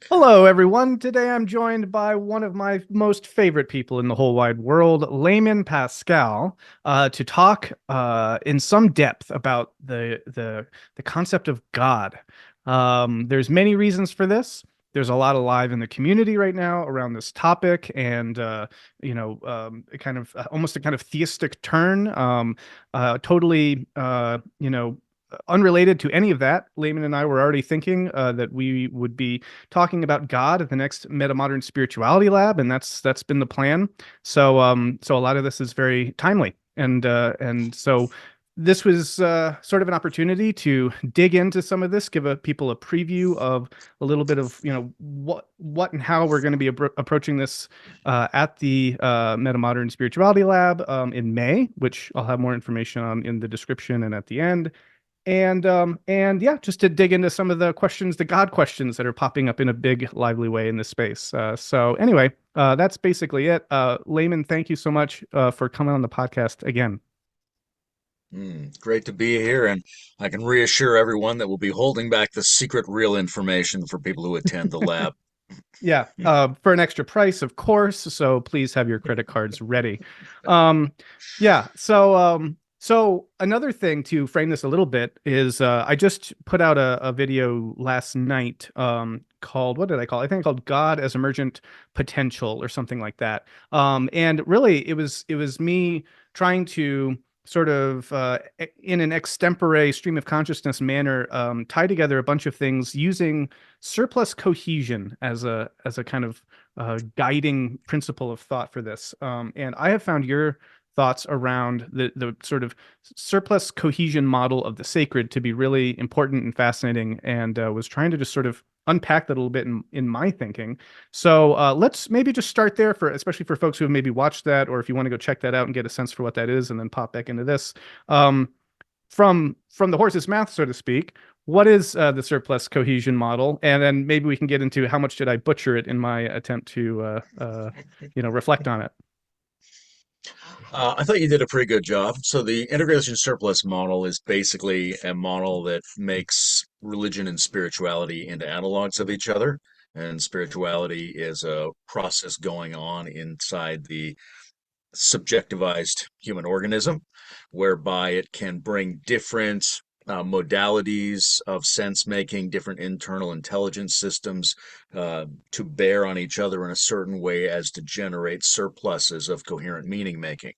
Hello, everyone. Today I'm joined by one of my most favorite people in the whole wide world, Layman Pascal, to talk in some depth about the concept of God. There's many reasons for this. There's a lot alive in the community right now around this topic, and a kind of almost a kind of theistic turn. Totally, unrelated to any of that, Layman and I were already thinking that we would be talking about God at the next Metamodern Spirituality Lab, and that's been the plan. So a lot of this is very timely, and so this was sort of an opportunity to dig into some of this, give people a preview of a little bit of what and how we're going to be approaching this at the Metamodern Spirituality Lab in May, which I'll have more information on in the description and at the end. And yeah, just to dig into some of the questions, the God questions that are popping up in a big, lively way in this space. So anyway, that's basically it. Layman, thank you so much for coming on the podcast again. Great to be here, and I can reassure everyone that we'll be holding back the secret real information for people who attend the lab. Yeah, for an extra price, of course. So please have your credit cards ready. Um, yeah. So another thing to frame this a little bit is I just put out a video last night called, what did I call it? I think I called God as Emergent Potential or something like that. And really, it was me trying to sort of in an extempore stream of consciousness manner tie together a bunch of things using surplus cohesion as a kind of guiding principle of thought for this. And I have found your thoughts around the sort of surplus cohesion model of the sacred to be really important and fascinating, and was trying to just sort of unpack that a little bit in my thinking. So let's maybe just start there for especially for folks who have maybe watched that, or if you want to go check that out and get a sense for what that is, and then pop back into this. Um, from the horse's mouth, so to speak, what is the surplus cohesion model? And then maybe we can get into how much did I butcher it in my attempt to reflect on it. I thought you did a pretty good job. So the integration surplus model is basically a model that makes religion and spirituality into analogs of each other. And spirituality is a process going on inside the subjectivized human organism, whereby it can bring different modalities of sense making, different internal intelligence systems to bear on each other in a certain way as to generate surpluses of coherent meaning making.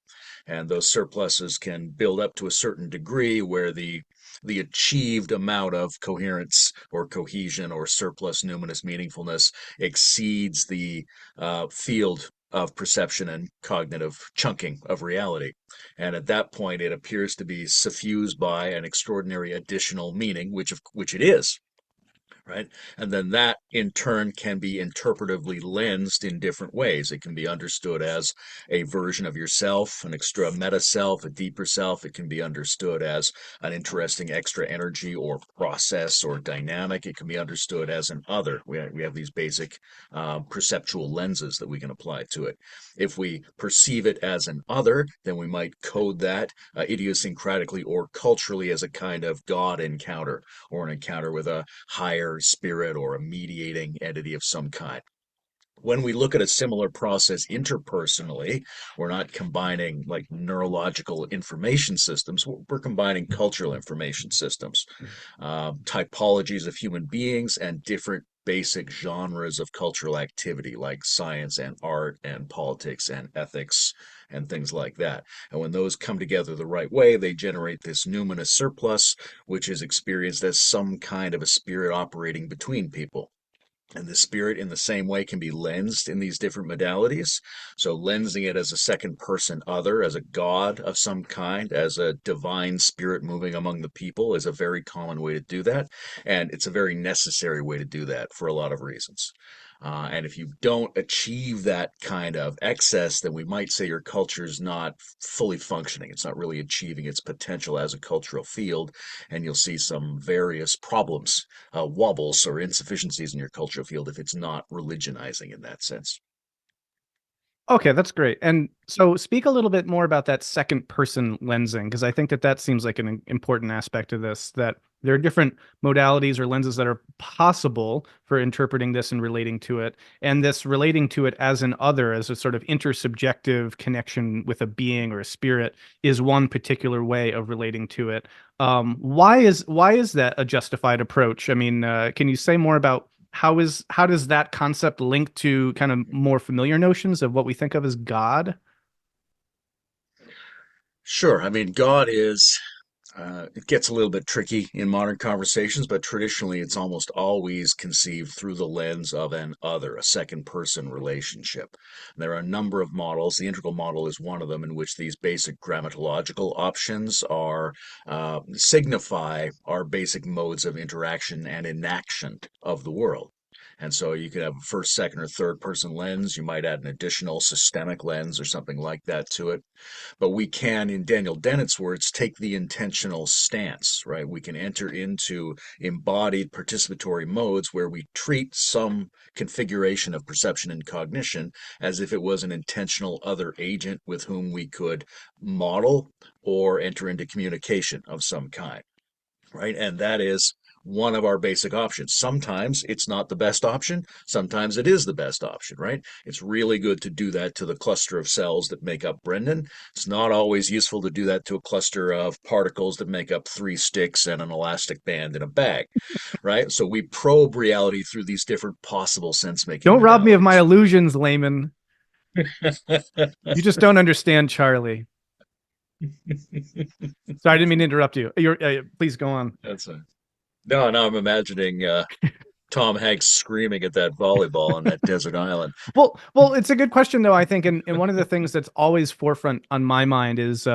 And those surpluses can build up to a certain degree where the achieved amount of coherence or cohesion or surplus numinous meaningfulness exceeds the field of perception and cognitive chunking of reality. And at that point, it appears to be suffused by an extraordinary additional meaning, which it is, right? And then that in turn can be interpretively lensed in different ways. It can be understood as a version of yourself, an extra meta self, a deeper self. It can be understood as an interesting extra energy or process or dynamic. It can be understood as an other. We have these basic perceptual lenses that we can apply to it. If we perceive it as an other, then we might code that idiosyncratically or culturally as a kind of God encounter or an encounter with a higher spirit or a mediating entity of some kind. When we look at a similar process interpersonally, we're not combining like neurological information systems, we're combining cultural information systems, typologies of human beings, and different basic genres of cultural activity like science and art and politics and ethics and things like that. And when those come together the right way, they generate this numinous surplus, which is experienced as some kind of a spirit operating between people. And the spirit, in the same way, can be lensed in these different modalities. So, lensing it as a second person other, as a god of some kind, as a divine spirit moving among the people, is a very common way to do that. And it's a very necessary way to do that for a lot of reasons. And if you don't achieve that kind of excess, then we might say your culture is not fully functioning. It's not really achieving its potential as a cultural field. And you'll see some various problems, wobbles, or insufficiencies in your cultural field if it's not religionizing in that sense. Okay, that's great. And so speak a little bit more about that second person lensing, because I think that that seems like an important aspect of this that there are different modalities or lenses that are possible for interpreting this and relating to it. And this relating to it as an other, as a sort of intersubjective connection with a being or a spirit, is one particular way of relating to it. Why is that a justified approach? I mean, can you say more about how does that concept link to kind of more familiar notions of what we think of as God? Sure. I mean, God is, it gets a little bit tricky in modern conversations, but traditionally it's almost always conceived through the lens of an other, a second person relationship. There are a number of models. The integral model is one of them, in which these basic grammatological options are signify our basic modes of interaction and enaction of the world. And so you could have a first, second, or third person lens. You might add an additional systemic lens or something like that to it. But we can, in Daniel Dennett's words, take the intentional stance, right? We can enter into embodied participatory modes where we treat some configuration of perception and cognition as if it was an intentional other agent with whom we could model or enter into communication of some kind, right? And that is one of our basic options. Sometimes it's not the best option. Sometimes it is the best option, right? It's really good to do that to the cluster of cells that make up Brendan. It's not always useful to do that to a cluster of particles that make up three sticks and an elastic band in a bag, right? So we probe reality through these different possible sense-making Don't rob me of my modalities. illusions, Layman. You just don't understand Charlie. Sorry, I didn't mean to interrupt you. Please go on. That's a no, no. I'm imagining Tom Hanks screaming at that volleyball on that desert island. Well, it's a good question though, I think, and one of the things that's always forefront on my mind is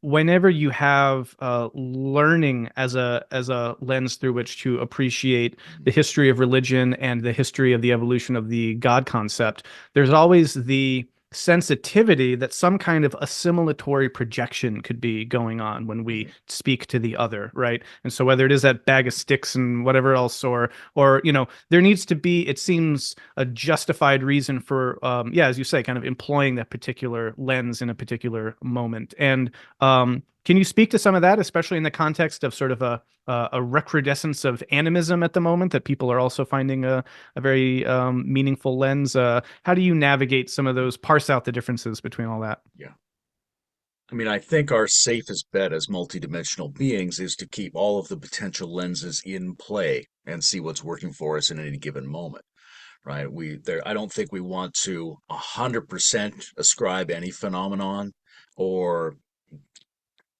whenever you have learning as a lens through which to appreciate the history of religion and the history of the evolution of the God concept, there's always the sensitivity that some kind of assimilatory projection could be going on when we speak to the other, right? And so whether it is that bag of sticks and whatever else, or there needs to be, it seems, a justified reason for yeah, as you say, kind of employing that particular lens in a particular moment. And can you speak to some of that, especially in the context of sort of a recrudescence of animism at the moment that people are also finding a very meaningful lens? How do you navigate some of those, parse out the differences between all that? Yeah. I mean, I think our safest bet as multidimensional beings is to keep all of the potential lenses in play and see what's working for us in any given moment, right? I don't think we want to 100% ascribe any phenomenon or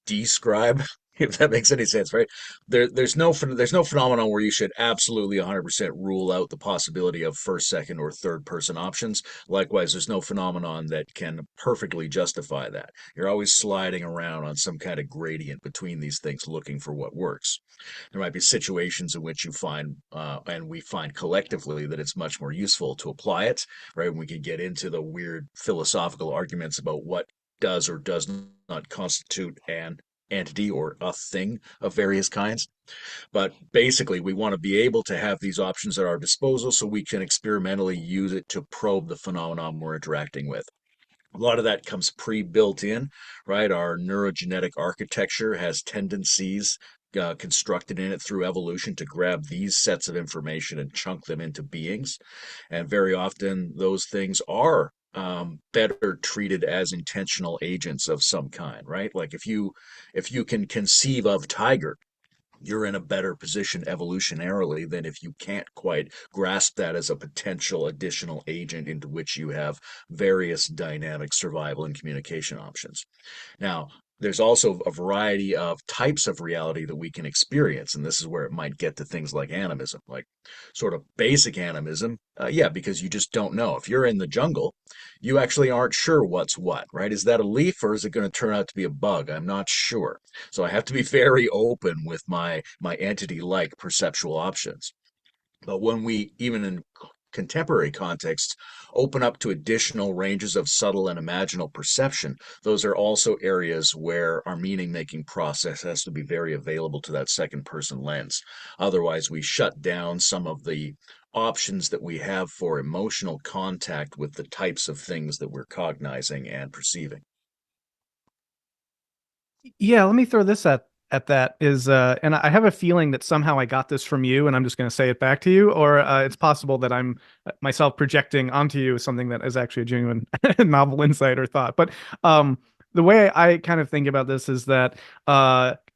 describe, if that makes any sense, right? There's no phenomenon where you should absolutely 100% rule out the possibility of first, second, or third person options. Likewise, there's no phenomenon that can perfectly justify that. You're always sliding around on some kind of gradient between these things, looking for what works. There might be situations in which you find, and we find collectively, that it's much more useful to apply it, right? We can get into the weird philosophical arguments about what does or does not constitute an entity or a thing of various kinds. But basically, we want to be able to have these options at our disposal so we can experimentally use it to probe the phenomenon we're interacting with. A lot of that comes pre-built in, right? Our neurogenetic architecture has tendencies constructed in it through evolution to grab these sets of information and chunk them into beings. And very often those things are better treated as intentional agents of some kind, right? Like if you can conceive of tiger, you're in a better position evolutionarily than if you can't quite grasp that as a potential additional agent into which you have various dynamic survival and communication options. Now, there's also a variety of types of reality that we can experience, and this is where it might get to things like animism, like sort of basic animism. Yeah, because you just don't know. If you're in the jungle, you actually aren't sure what's what, right? Is that a leaf or is it going to turn out to be a bug? I'm not sure. So I have to be very open with my entity-like perceptual options. But when we, even in contemporary contexts, open up to additional ranges of subtle and imaginal perception, those are also areas where our meaning making process has to be very available to that second person lens. Otherwise, we shut down some of the options that we have for emotional contact with the types of things that we're cognizing and perceiving. Yeah, let me throw this at that is, and I have a feeling that somehow I got this from you, and I'm just going to say it back to you, or it's possible that I'm myself projecting onto you something that is actually a genuine novel insight or thought. But the way I kind of think about this is that,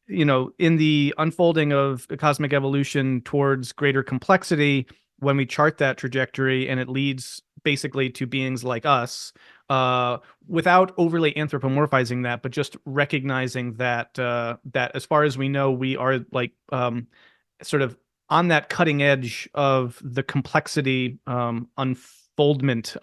in the unfolding of cosmic evolution towards greater complexity, when we chart that trajectory and it leads basically to beings like us, uh, without overly anthropomorphizing that, but just recognizing that that as far as we know, we are like sort of on that cutting edge of the complexity unfoldment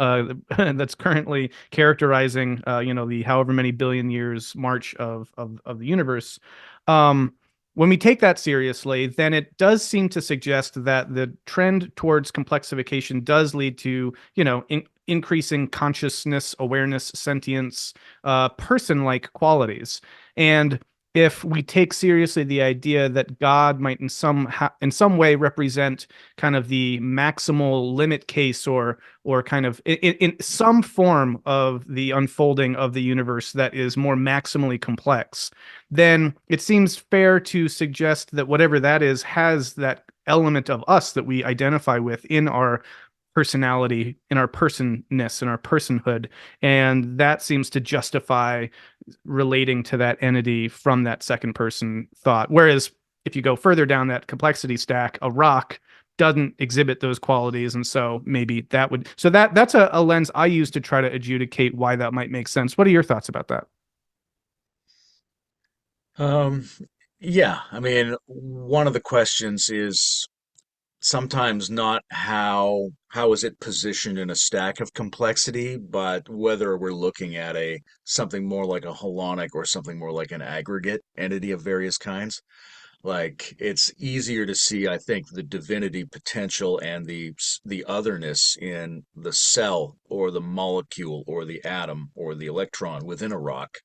that's currently characterizing the however many billion years march of the universe. Um, when we take that seriously, then it does seem to suggest that the trend towards complexification does lead to, increasing consciousness, awareness, sentience, person-like qualities. And if we take seriously the idea that God might in some way represent kind of the maximal limit case, or kind of in some form of the unfolding of the universe that is more maximally complex, then it seems fair to suggest that whatever that is has that element of us that we identify with in our personality, in our personness, in our personhood. And that seems to justify relating to that entity from that second person thought. Whereas if you go further down that complexity stack, a rock doesn't exhibit those qualities. And so maybe that would, so that's a lens I use to try to adjudicate why that might make sense. What are your thoughts about that? Um, yeah, I mean, one of the questions is sometimes not how is it positioned in a stack of complexity, but whether we're looking at a something more like a holonic or something more like an aggregate entity of various kinds. Like it's easier to see, I think, the divinity potential and the otherness in the cell or the molecule or the atom or the electron within a rock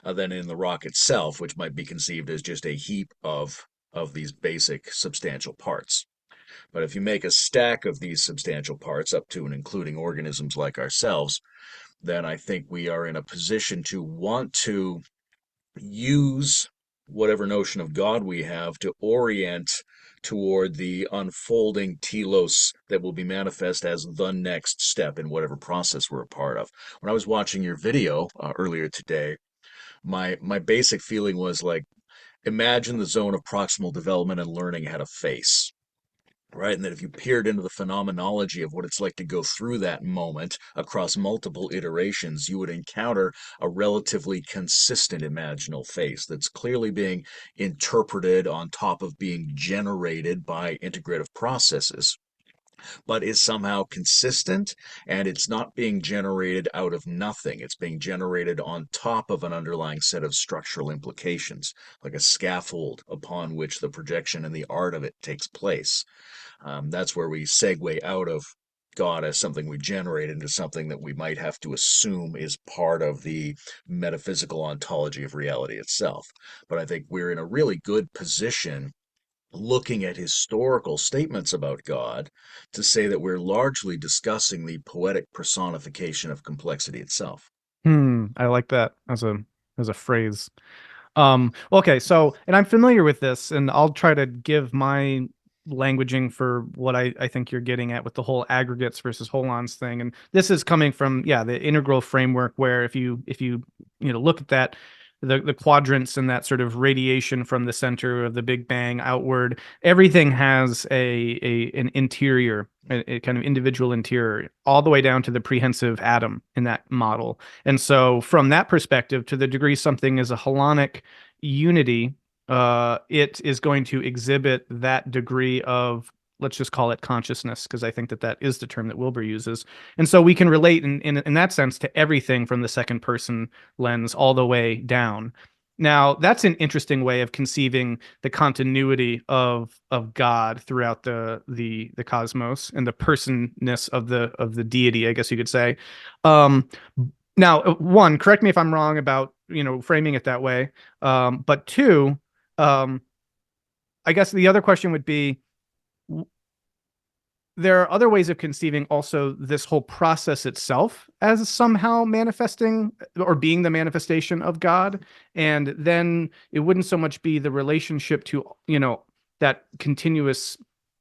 than in the rock itself, which might be conceived as just a heap of these basic substantial parts. But if you make a stack of these substantial parts up to and including organisms like ourselves, then I think we are in a position to want to use whatever notion of God we have to orient toward the unfolding telos that will be manifest as the next step in whatever process we're a part of. When I was watching your video earlier today, my basic feeling was like, imagine the zone of proximal development and learning had a face, right? And that if you peered into the phenomenology of what it's like to go through that moment across multiple iterations, you would encounter a relatively consistent imaginal face that's clearly being interpreted on top of being generated by integrative processes, but is somehow consistent, and it's not being generated out of nothing. It's being generated on top of an underlying set of structural implications, like a scaffold upon which the projection and the art of it takes place. That's where we segue out of God as something we generate into something that we might have to assume is part of the metaphysical ontology of reality itself. But I think we're in a really good position looking at historical statements about God to say that we're largely discussing the poetic personification of complexity itself. I like that as a phrase. Okay, so, and I'm familiar with this, and I'll try to give my languaging for what I think you're getting at with the whole aggregates versus holons thing. And this is coming from, yeah, the integral framework, where if you look at that, the quadrants and that sort of radiation from the center of the Big Bang outward, everything has an interior, a kind of individual interior, all the way down to the prehensive atom in that model. And so from that perspective, to the degree something is a holonic unity, it is going to exhibit that degree of, let's just call it consciousness, because I think that that is the term that Wilbur uses. And so we can relate in that sense to everything from the second person lens all the way down. Now, that's an interesting way of conceiving the continuity of God throughout the cosmos and the personness of the deity, I guess you could say. Um, Now, one, correct me if I'm wrong about framing it that way. But two, um, I guess the other question would be, there are other ways of conceiving also this whole process itself as somehow manifesting or being the manifestation of God. And then it wouldn't so much be the relationship to, that continuous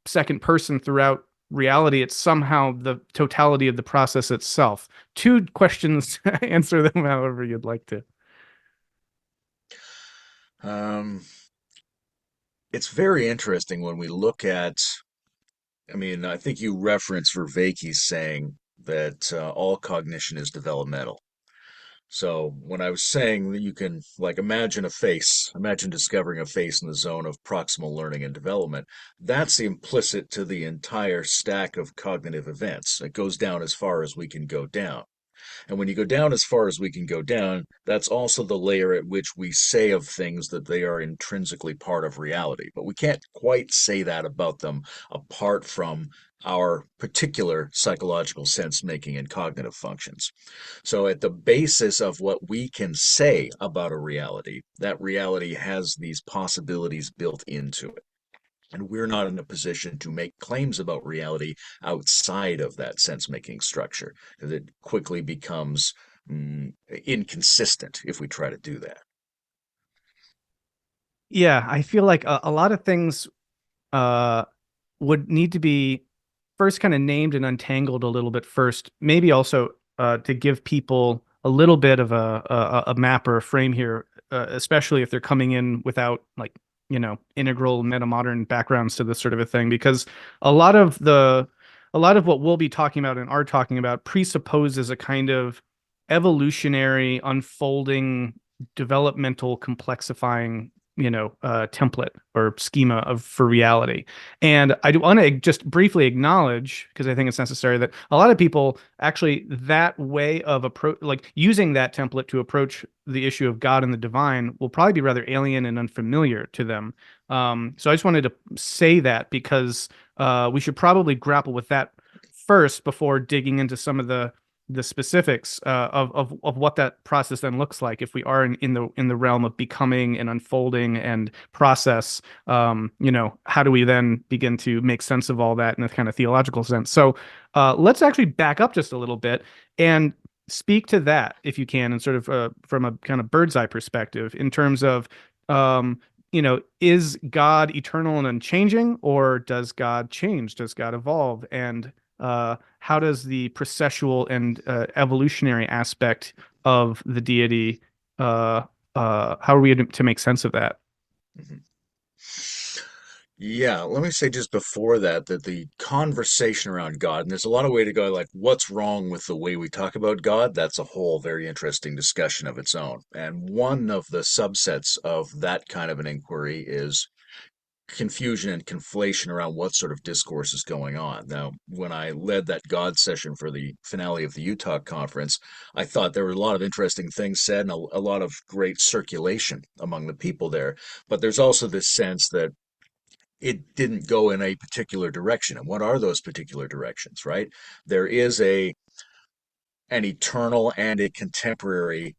second person throughout reality. It's somehow the totality of the process itself. Two questions, answer them however you'd like to. Um, it's very interesting when we look at, I mean, I think you referenced Vervaeke's saying that all cognition is developmental. So when I was saying that you can, like, imagine a face, imagine discovering a face in the zone of proximal learning and development, that's implicit to the entire stack of cognitive events. It goes down as far as we can go down. And when you go down as far as we can go down, that's also the layer at which we say of things that they are intrinsically part of reality. But we can't quite say that about them apart from our particular psychological sense making and cognitive functions. So, at the basis of what we can say about a reality, that reality has these possibilities built into it. And we're not in a position to make claims about reality outside of that sense making structure, because it quickly becomes inconsistent if we try to do that. Yeah, I feel like a lot of things uh, would need to be first kind of named and untangled a little bit first. Maybe also to give people a little bit of a map or a frame here, especially if they're coming in without like integral metamodern backgrounds to this sort of a thing, because a lot of the a lot of what we'll be talking about and are talking about presupposes a kind of evolutionary, unfolding, developmental, complexifying template or schema of for reality. And I do want to just briefly acknowledge, because I think it's necessary, that a lot of people actually that way of approach, like using that template to approach the issue of God and the divine, will probably be rather alien and unfamiliar to them. So I just wanted to say that because we should probably grapple with that first before digging into some of the specifics of what that process then looks like if we are in the realm of becoming and unfolding and process. How do we then begin to make sense of all that in a kind of theological sense? So let's actually back up just a little bit and speak to that if you can, and sort of from a kind of bird's eye perspective in terms of is God eternal and unchanging, or does God change? Does God evolve? And how does the processual and evolutionary aspect of the deity, how are we to make sense of that? Mhm. Yeah, let me say just before that that the conversation around God, and there's a lot of way to go, like what's wrong with the way we talk about God? That's a whole very interesting discussion of its own. And one of the subsets of that kind of an inquiry is confusion and conflation around what sort of discourse is going on. Now, when I led that God session for the finale of the Utah conference, I thought there were a lot of interesting things said and a lot of great circulation among the people there. But there's also this sense that it didn't go in a particular direction. And what are those particular directions, right? There is an eternal and a contemporary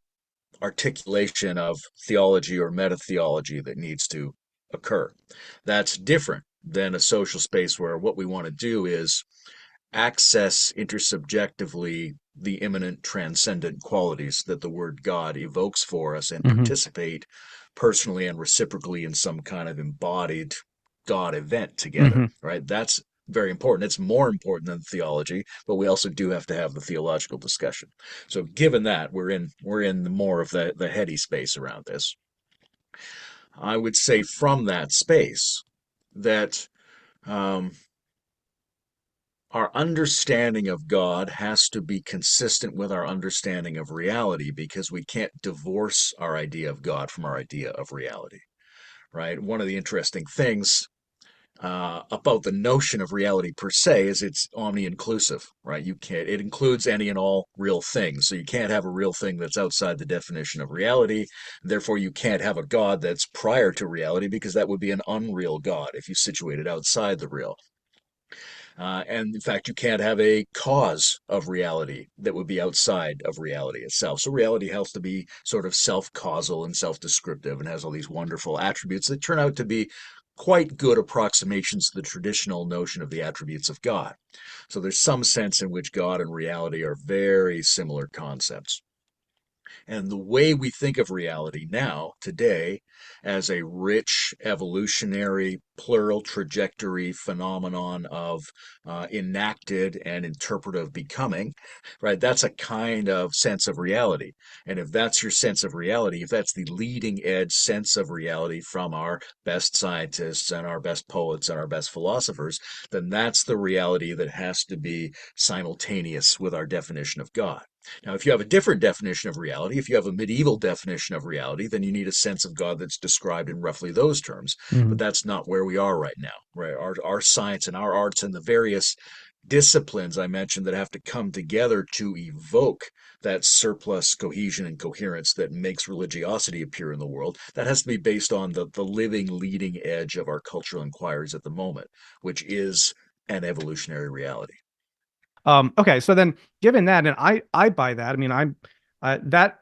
articulation of theology or meta-theology that needs to occur. That's different than a social space where what we want to do is access intersubjectively the immanent transcendent qualities that the word God evokes for us and Hmm. participate personally and reciprocally in some kind of embodied God event together, Hmm. right? That's very important. It's more important than theology, but we also do have to have the theological discussion. So given that we're in the more of the heady space around this, I would say from that space that um, our understanding of God has to be consistent with our understanding of reality because we can't divorce our idea of God from our idea of reality, right? One of the interesting things about the notion of reality per se is it's omni-inclusive, right? You can't, it includes any and all real things. So you can't have a real thing that's outside the definition of reality. Therefore, you can't have a God that's prior to reality because that would be an unreal God if you situate it outside the real. And in fact, you can't have a cause of reality that would be outside of reality itself. So reality has to be sort of self causal and self descriptive and has all these wonderful attributes that turn out to be quite good approximations to the traditional notion of the attributes of God. So there's some sense in which God and reality are very similar concepts. And the way we think of reality now, today, as a rich, evolutionary, plural trajectory phenomenon of enacted and interpretive becoming, right? That's a kind of sense of reality. And if that's your sense of reality, if that's the leading edge sense of reality from our best scientists and our best poets and our best philosophers, then that's the reality that has to be simultaneous with our definition of God. Now, if you have a different definition of reality, if you have a medieval definition of reality, then you need a sense of God that's described in roughly those terms. But Mhm. that's not where we are right now, right? Our science and our arts and the various disciplines I mentioned that have to come together to evoke that surplus cohesion and coherence that makes religiosity appear in the world, that has to be based on the living leading edge of our cultural inquiries at the moment, which is an evolutionary reality. Okay, so then given that, and I buy that. I mean, I'm that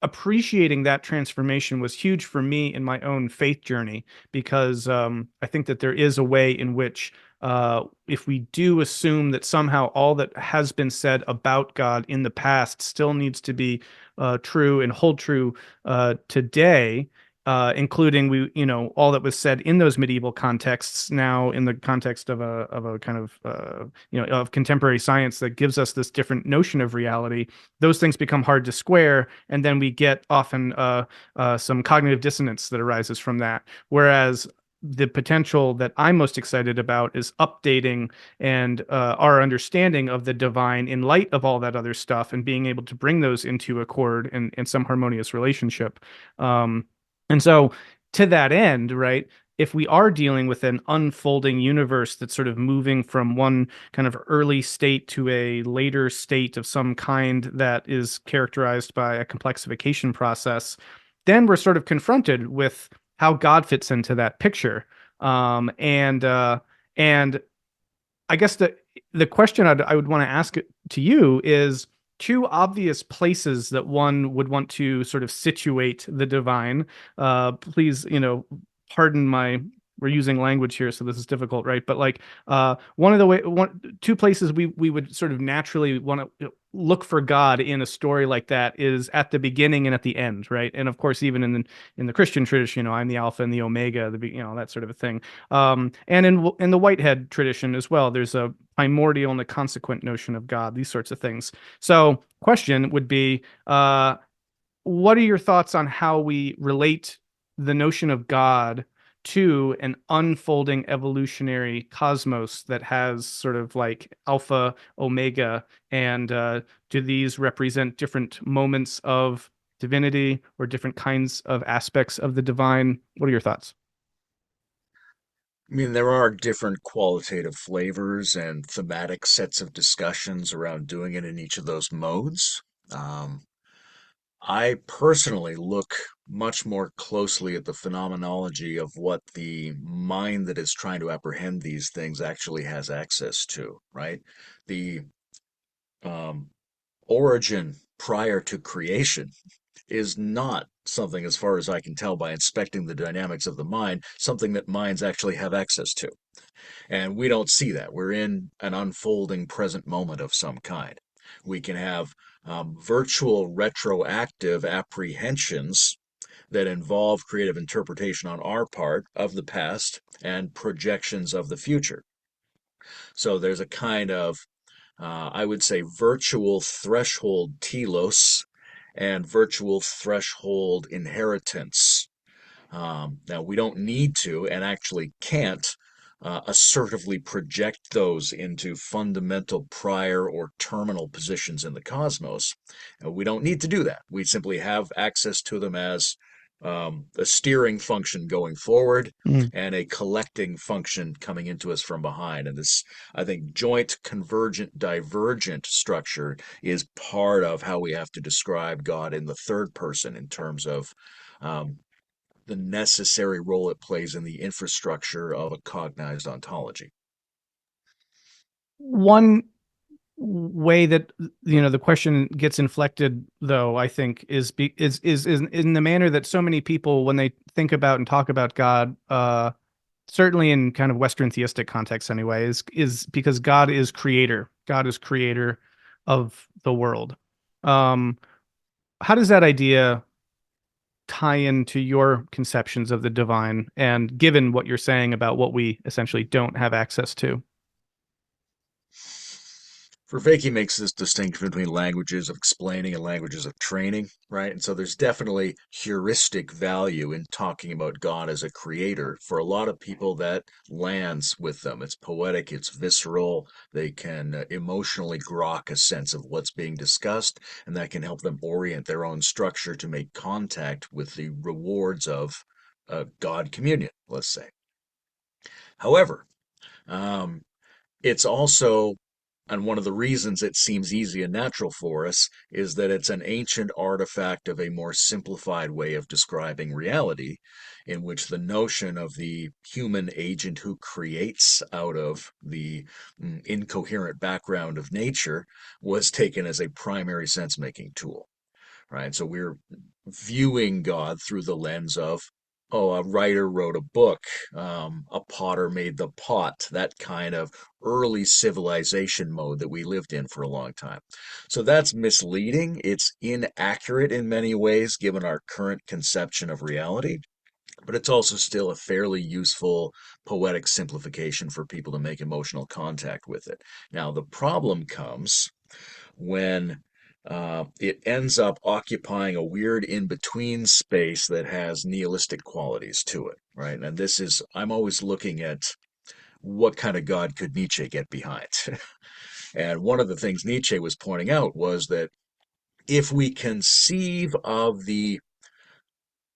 appreciating that transformation was huge for me in my own faith journey because I think that there is a way in which if we do assume that somehow all that has been said about God in the past still needs to be true and hold true today, including all that was said in those medieval contexts now in the context of a kind of of contemporary science that gives us this different notion of reality. Those things become hard to square, and then we get often some cognitive dissonance that arises from that. Whereas the potential that I'm most excited about is updating and our understanding of the divine in light of all that other stuff and being able to bring those into accord in some harmonious relationship. And so, to that end, right, if we are dealing with an unfolding universe that's sort of moving from one kind of early state to a later state of some kind that is characterized by a complexification process, then we're sort of confronted with how God fits into that picture. And I guess the question I would want to ask to you is two obvious places that one would want to sort of situate the divine. Please, pardon my we're using language here, so this is difficult, right? But like one of the way one two places we would sort of naturally want to look for God in a story like that is at the beginning and at the end, right? And of course, even in the Christian tradition, I'm the Alpha and the Omega, that sort of a thing. And in the Whitehead tradition as well, there's a primordial and a consequent notion of God, these sorts of things. So, question would be, what are your thoughts on how we relate the notion of God to an unfolding evolutionary cosmos that has sort of like alpha, omega, and do these represent different moments of divinity or different kinds of aspects of the divine? What are your thoughts? I mean, there are different qualitative flavors and thematic sets of discussions around doing it in each of those modes. Um, I personally look much more closely at the phenomenology of what the mind that is trying to apprehend these things actually has access to, right? The um, origin prior to creation is not something, as far as I can tell by inspecting the dynamics of the mind, something that minds actually have access to. And we don't see that. We're in an unfolding present moment of some kind. We can have virtual retroactive apprehensions that involve creative interpretation on our part of the past and projections of the future. So there's a kind of, I would say, virtual threshold telos and virtual threshold inheritance. Now, we don't need to and actually can't assertively project those into fundamental prior or terminal positions in the cosmos. We don't need to do that. We simply have access to them as a steering function going forward Mm. and a collecting function coming into us from behind. And this, I think, joint convergent divergent structure is part of how we have to describe God in the third person in terms of um, the necessary role it plays in the infrastructure of a cognized ontology. One way that the question gets inflected, though, I think is in the manner that so many people, when they think about and talk about God, certainly in kind of Western theistic context anyway, is because God is creator. God is creator of the world. Um, how does that idea tie into your conceptions of the divine, and given what you're saying about what we essentially don't have access to? Vervaeke makes this distinction between languages of explaining and languages of training, right? And so there's definitely heuristic value in talking about God as a creator. For a lot of people, that lands with them. It's poetic, it's visceral. They can emotionally grok a sense of what's being discussed, and that can help them orient their own structure to make contact with the rewards of God communion, let's say. However, um, it's also, and one of the reasons it seems easy and natural for us is that it's an ancient artifact of a more simplified way of describing reality, in which the notion of the human agent who creates out of the incoherent background of nature was taken as a primary sense-making tool, right? So we're viewing God through the lens of, oh, a writer wrote a book, a potter made the pot, that kind of early civilization mode that we lived in for a long time. So that's misleading. It's inaccurate in many ways, given our current conception of reality. But it's also still a fairly useful poetic simplification for people to make emotional contact with it. Now, the problem comes when it ends up occupying a weird in between space that has nihilistic qualities to it, right? And this is, I'm always looking at what kind of God could Nietzsche get behind? And one of the things Nietzsche was pointing out was that if we conceive of the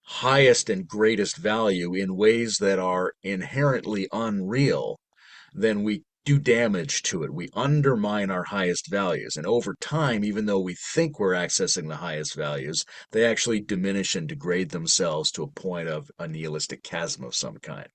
highest and greatest value in ways that are inherently unreal, then we do damage to it. We undermine our highest values. And over time, even though we think we're accessing the highest values, they actually diminish and degrade themselves to a point of a nihilistic chasm of some kind.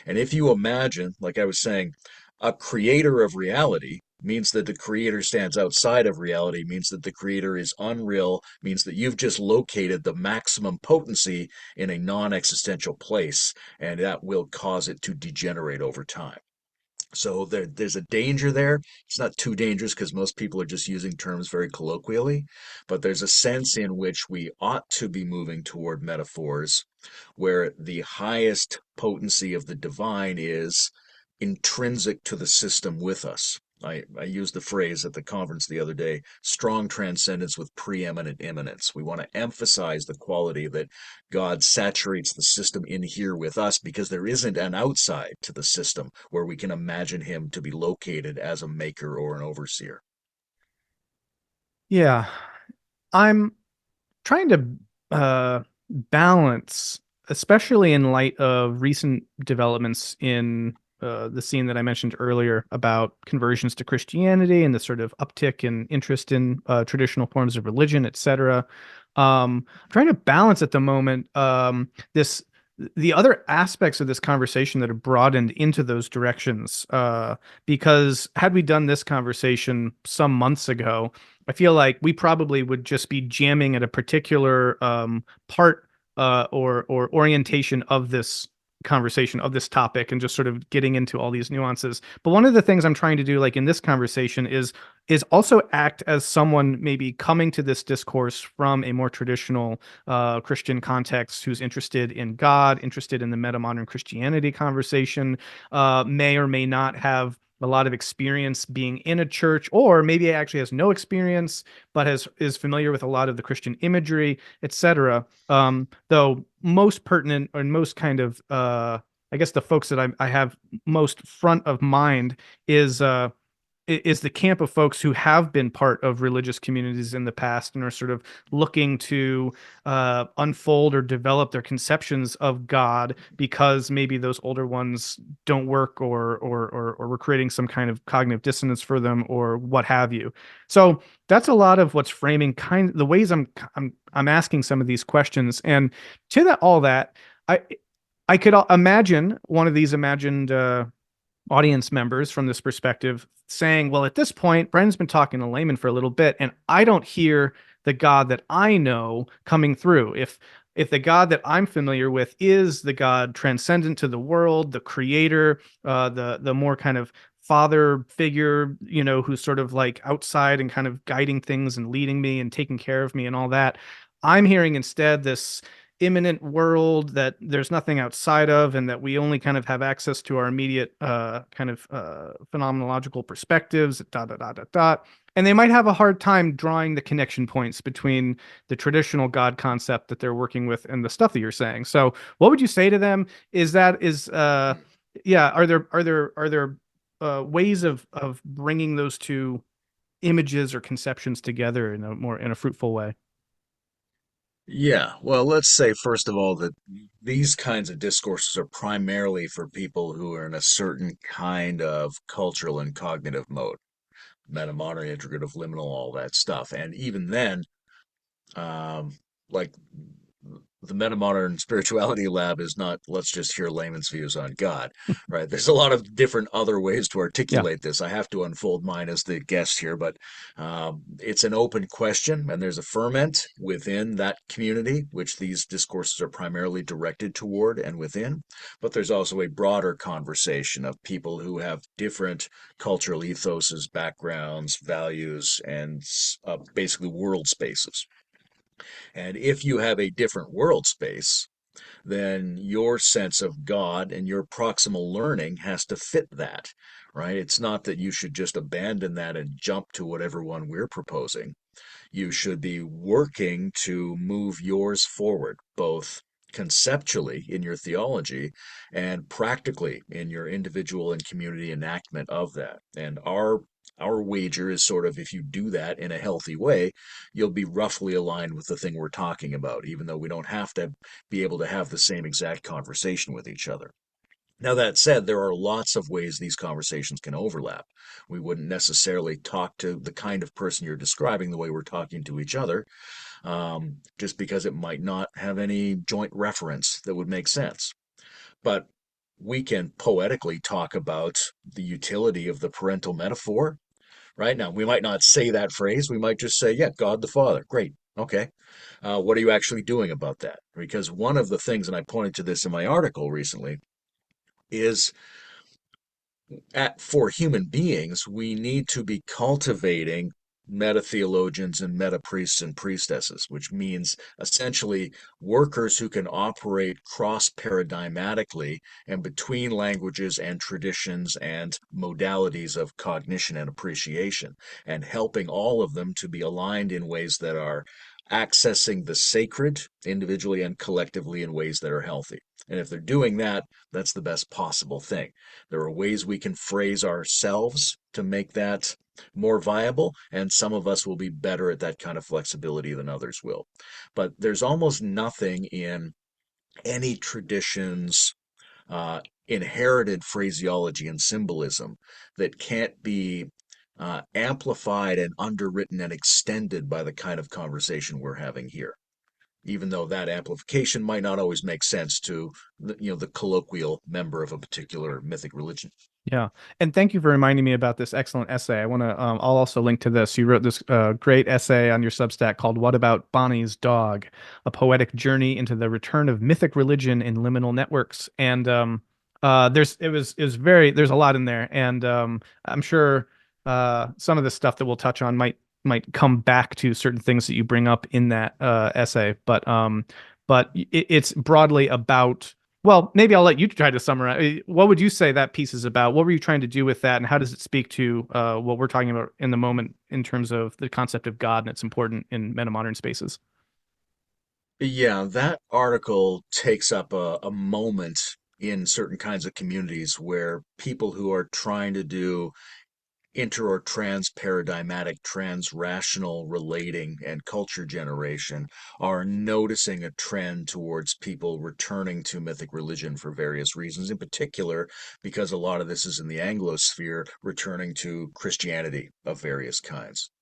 And if you imagine, like I was saying, a creator of reality means that the creator stands outside of reality, means that the creator is unreal, means that you've just located the maximum potency in a non existential place, and that will cause it to degenerate over time. So there's a danger there. It's not too dangerous because most people are just using terms very colloquially, but there's a sense in which we ought to be moving toward metaphors where the highest potency of the divine is intrinsic to the system with us. I used the phrase at the conference the other day, strong transcendence with preeminent immanence. We want to emphasize the quality that God saturates the system in here with us because there isn't an outside to the system where we can imagine him to be located as a maker or an overseer. Yeah, I'm trying to balance, especially in light of recent developments in the scene that I mentioned earlier about conversions to Christianity and the sort of uptick in interest in traditional forms of religion, etc. I'm trying to balance at the moment this the other aspects of this conversation that have broadened into those directions. Because had we done this conversation some months ago, I feel like we probably would just be jamming at a particular part or orientation of this conversation of this topic and just sort of getting into all these nuances. But one of the things I'm trying to do, like in this conversation, is also act as someone maybe coming to this discourse from a more traditional Christian context, who's interested in God, interested in the metamodern Christianity conversation, may or may not have a lot of experience being in a church, or maybe actually has no experience but is familiar with a lot of the Christian imagery, etc. Though most pertinent and most kind of I guess the folks that I have most front of mind is the camp of folks who have been part of religious communities in the past and are sort of looking to unfold or develop their conceptions of God because maybe those older ones don't work, or we're creating some kind of cognitive dissonance for them, or what have you. So that's a lot of what's framing kind of the ways I'm asking some of these questions. And to that all that, I could imagine one of these imagined audience members from this perspective saying, well, at this point, Brendan's been talking to Layman for a little bit, and I don't hear the God that I know coming through. if the God that I'm familiar with is the God transcendent to the world, the creator, the more kind of father figure, who's sort of like outside and kind of guiding things and leading me and taking care of me and all that. I'm hearing instead this imminent world that there's nothing outside of, and that we only kind of have access to our immediate kind of phenomenological perspectives, dot, dot, dot, dot, dot. And they might have a hard time drawing the connection points between the traditional God concept that they're working with and the stuff that you're saying. So, what would you say to them? Yeah, are there ways of bringing those two images or conceptions together in a fruitful way? Yeah, well, let's say first of all that these kinds of discourses are primarily for people who are in a certain kind of cultural and cognitive mode. Metamodern, integrative, liminal, all that stuff. And even then, um, like the Metamodern Spirituality Lab is not, let's just hear layman's views on God, right? There's a lot of different other ways to Yeah. articulate this. I have to unfold mine as the guest here, but it's an open question, and there's a ferment within that community, which these discourses are primarily directed toward and within. But there's also a broader conversation of people who have different cultural ethoses, backgrounds, values, and basically world spaces. And if you have a different world space, then your sense of God and your proximal learning has to fit that, right? It's not that you should just abandon that and jump to whatever one we're proposing. You should be working to move yours forward, both conceptually in your theology and practically in your individual and community enactment of that. And our wager is sort of if you do that in a healthy way, you'll be roughly aligned with the thing we're talking about, even though we don't have to be able to have the same exact conversation with each other. Now, that said, there are lots of ways these conversations can overlap. We wouldn't necessarily talk to the kind of person you're describing the way we're talking to each other, just because it might not have any joint reference that would make sense. But we can poetically talk about the utility of the parental metaphor, right? Now, we might not say that phrase. We might just say, yeah, God the Father. Great. Okay. What are you actually doing about that? Because one of the things, and I pointed to this in my article recently, is for human beings, we need to be cultivating meta theologians and meta priests and priestesses, which means essentially workers who can operate cross paradigmatically and between languages and traditions and modalities of cognition and appreciation, and helping all of them to be aligned in ways that are accessing the sacred individually and collectively in ways that are healthy. And if they're doing that, that's the best possible thing. There are ways we can phrase ourselves to make that more viable, and some of us will be better at that kind of flexibility than others will. But there's almost nothing in any tradition's inherited phraseology and symbolism that can't be amplified and underwritten and extended by the kind of conversation we're having here, even though that amplification might not always make sense to the colloquial member of a particular mythic religion. Yeah. And thank you for reminding me about this excellent essay. I'll also link to this. You wrote this great essay on your Substack called What About Bonnie's Dog? A Poetic Journey into the Return of Mythic Religion in Liminal Networks. And there's a lot in there. And I'm sure some of the stuff that we'll touch on might come back to certain things that you bring up in that essay. But it's broadly about, well, maybe I'll let you try to summarize. What would you say that piece is about? What were you trying to do with that, and how does it speak to what we're talking about in the moment in terms of the concept of God and its important in metamodern spaces? Yeah, that article takes up a moment in certain kinds of communities where people who are trying to do inter or trans paradigmatic, trans rational relating and culture generation are noticing a trend towards people returning to mythic religion for various reasons, in particular, because a lot of this is in the Anglosphere, returning to Christianity of various kinds.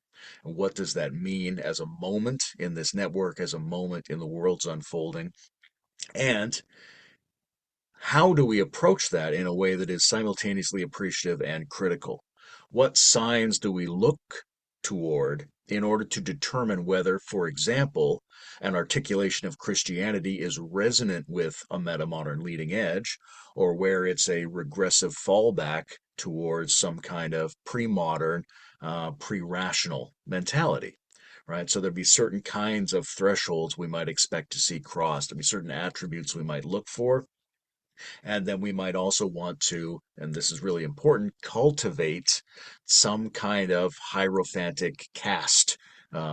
And what does that mean as a moment in this network, as a moment in the world's unfolding? And how do we approach that in a way that is simultaneously appreciative and critical? What signs do we look toward in order to determine whether, for example, an articulation of Christianity is resonant with a metamodern leading edge, or where it's a regressive fallback towards some kind of pre-modern, pre-rational mentality. Right, so there'd be certain kinds of thresholds we might expect to see crossed. There'd be certain attributes we might look for, and then we might also want to, and this is really important, cultivate some kind of hierophantic caste,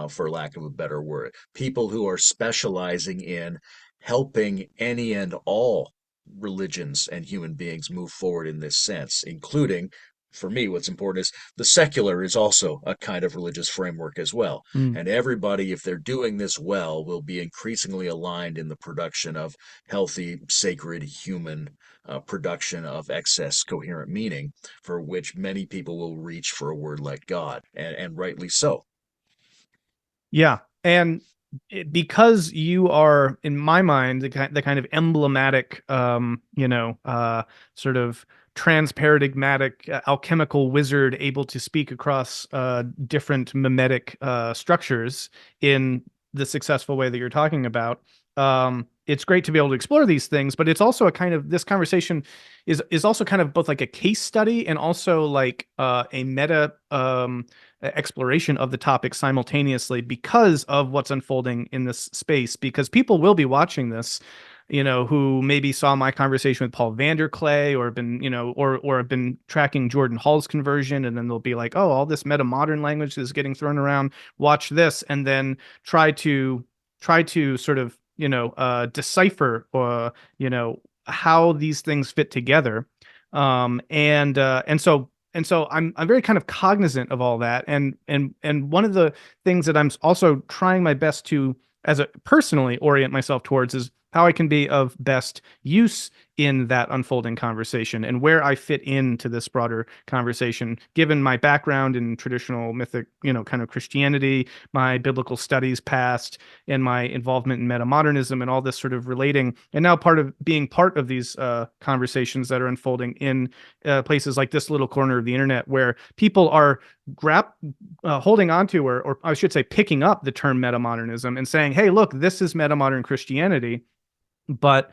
for lack of a better word. People who are specializing in helping any and all religions and human beings move forward in this sense, including, for me, what's important is the secular is also a kind of religious framework as well. Mm. And everybody, if they're doing this well, will be increasingly aligned in the production of healthy, sacred, human production of excess coherent meaning, for which many people will reach for a word like God, and rightly so. Yeah. And because you are, in my mind, the kind of emblematic, sort of transparadigmatic alchemical wizard able to speak across different memetic structures in the successful way that you're talking about. It's great to be able to explore these things, but it's also a kind of, this conversation is also kind of both like a case study and also like a meta exploration of the topic simultaneously because of what's unfolding in this space. Because people will be watching this, who maybe saw my conversation with Paul Vanderklay or been, or have been tracking Jordan Hall's conversion, and then they'll be like, oh, all this metamodern language is getting thrown around. Watch this, and then try to sort of, decipher how these things fit together. And so I'm very kind of cognizant of all that. And one of the things that I'm also trying my best to, as a personally orient myself towards, is how I can be of best use in that unfolding conversation and where I fit into this broader conversation, given my background in traditional mythic, kind of Christianity, my biblical studies past, and my involvement in metamodernism and all this sort of relating, and now being part of these conversations that are unfolding in places like this little corner of the internet where people are holding on to, or I should say picking up the term metamodernism and saying, hey, look, this is metamodern Christianity. But,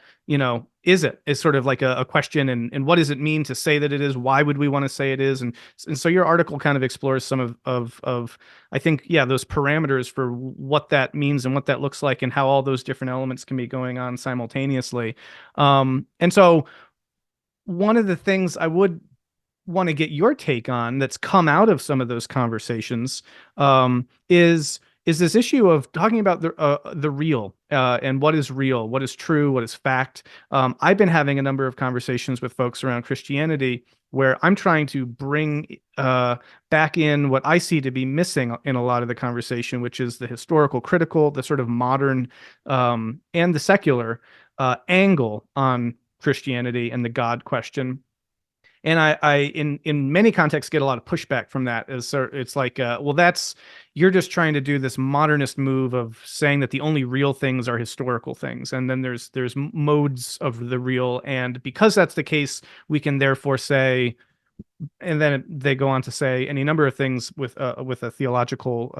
is it? Is sort of like a question, and what does it mean to say that it is? Why would we want to say it is? And so your article kind of explores some of I think, yeah, those parameters for what that means and what that looks like and how all those different elements can be going on simultaneously. And so one of the things I would want to get your take on that's come out of some of those conversations, is this issue of talking about the real, and what is real, what is true, what is fact. I've been having a number of conversations with folks around Christianity where I'm trying to bring back in what I see to be missing in a lot of the conversation, which is the historical, critical, the sort of modern, and the secular angle on Christianity and the God question. And I in many contexts get a lot of pushback from that. It's like, well, you're just trying to do this modernist move of saying that the only real things are historical things, and then there's modes of the real, and because that's the case, we can therefore say, and then they go on to say any number of things with a theological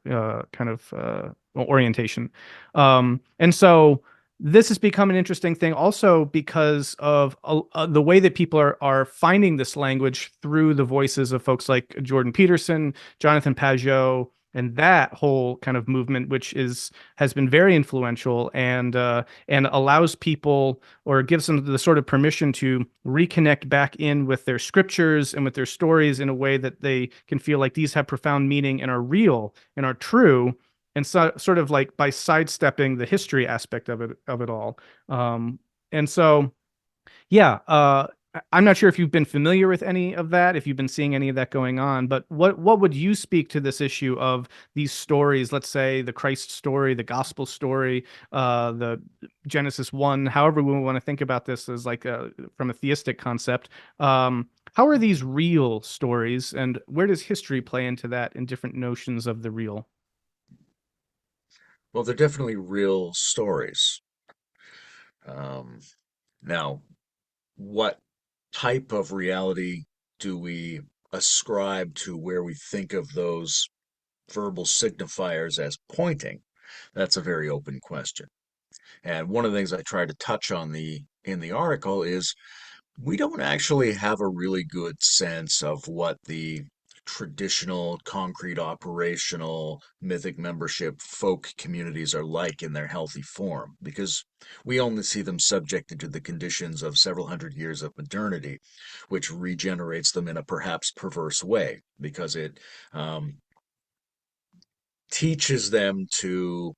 kind of orientation. And so this has become an interesting thing also because of the way that people are finding this language through the voices of folks like Jordan Peterson, Jonathan Pageau, and that whole kind of movement, which has been very influential, and allows people, or gives them the sort of permission to reconnect back in with their scriptures and with their stories in a way that they can feel like these have profound meaning and are real and are true, and so sort of like by sidestepping the history aspect of it all. And so, yeah, I'm not sure if you've been familiar with any of that, if you've been seeing any of that going on, but what would you speak to this issue of these stories? Let's say the Christ story, the gospel story, the Genesis 1, however we want to think about this as like from a theistic concept. How are these real stories, and where does history play into that in different notions of the real? Well, they're definitely real stories. Um, Now, what type of reality do we ascribe to where we think of those verbal signifiers as pointing, that's a very open question. And one of the things I try to touch on in the article is we don't actually have a really good sense of what the traditional concrete operational mythic membership folk communities are like in their healthy form because we only see them subjected to the conditions of several hundred years of modernity, which regenerates them in a perhaps perverse way because it um, teaches them to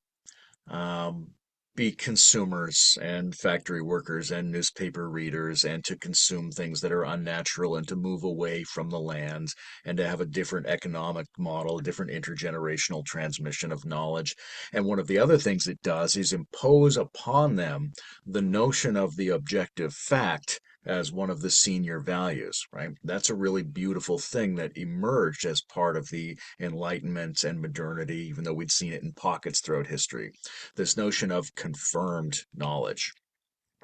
um, be consumers and factory workers and newspaper readers and to consume things that are unnatural and to move away from the land and to have a different economic model, a different intergenerational transmission of knowledge. And one of the other things it does is impose upon them the notion of the objective fact as one of the senior values, right? That's a really beautiful thing that emerged as part of the Enlightenment and modernity, even though we'd seen it in pockets throughout history, this notion of confirmed knowledge,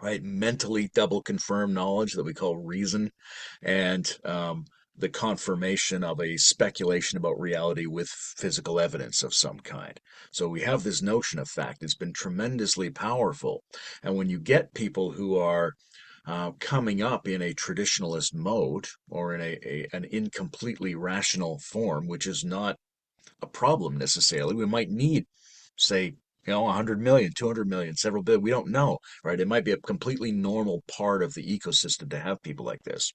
right? Mentally double confirmed knowledge that we call reason, and the confirmation of a speculation about reality with physical evidence of some kind. So we have this notion of fact. It's been tremendously powerful. And when you get people who are coming up in a traditionalist mode or in an incompletely rational form, which is not a problem necessarily. We might need, say, 100 million, 200 million, several billion. We don't know, right? It might be a completely normal part of the ecosystem to have people like this.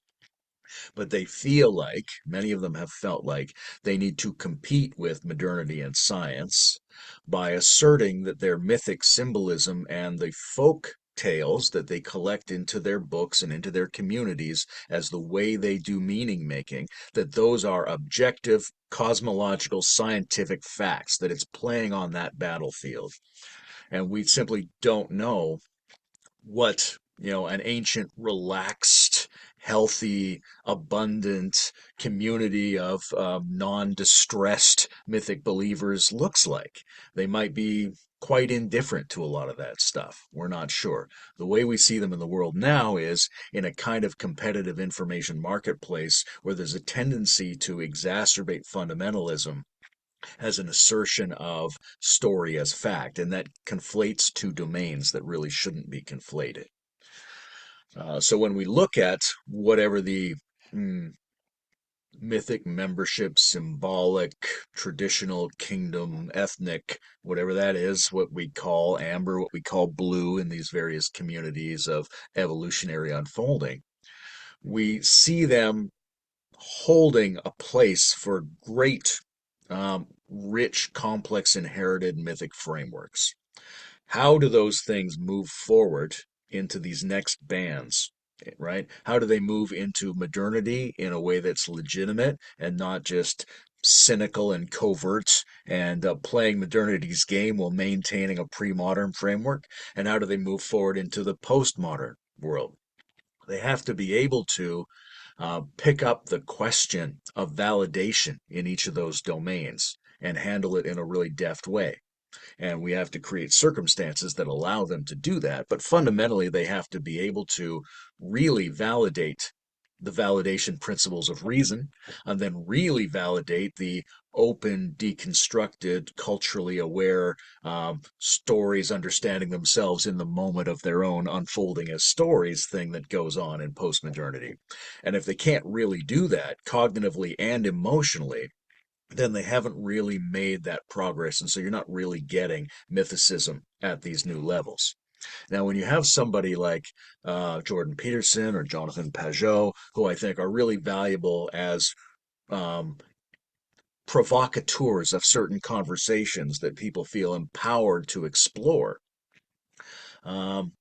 But they feel like, many of them have felt like, they need to compete with modernity and science by asserting that their mythic symbolism and the folk tales that they collect into their books and into their communities as the way they do meaning making, that those are objective, cosmological, scientific facts, that it's playing on that battlefield. And we simply don't know what an ancient, relaxed, healthy, abundant community of non-distressed mythic believers looks like. They might be quite indifferent to a lot of that stuff. We're not sure. The way we see them in the world now is in a kind of competitive information marketplace where there's a tendency to exacerbate fundamentalism as an assertion of story as fact, and that conflates two domains that really shouldn't be conflated. So when we look at whatever the mm, mythic membership, symbolic, traditional kingdom, ethnic, whatever that is, what we call amber, what we call blue in these various communities of evolutionary unfolding, we see them holding a place for great, rich, complex, inherited mythic frameworks. How do those things move forward into these next bands? Right? How do they move into modernity in a way that's legitimate and not just cynical and covert and playing modernity's game while maintaining a pre-modern framework? And how do they move forward into the postmodern world? They have to be able to pick up the question of validation in each of those domains and handle it in a really deft way. And we have to create circumstances that allow them to do that. But fundamentally, they have to be able to really validate the validation principles of reason and then really validate the open, deconstructed, culturally aware stories, understanding themselves in the moment of their own unfolding as stories thing that goes on in postmodernity. And if they can't really do that cognitively and emotionally, then they haven't really made that progress. And so you're not really getting mythicism at these new levels. Now, when you have somebody like Jordan Peterson or Jonathan Pajot, who I think are really valuable as um, provocateurs of certain conversations that people feel empowered to explore, um,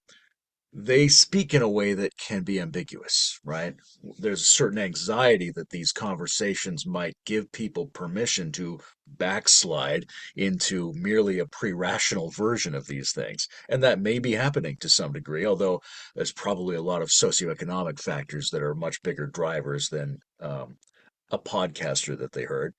they speak in a way that can be ambiguous, right? There's a certain anxiety that these conversations might give people permission to backslide into merely a pre-rational version of these things. And that may be happening to some degree, although there's probably a lot of socioeconomic factors that are much bigger drivers than a podcaster that they heard.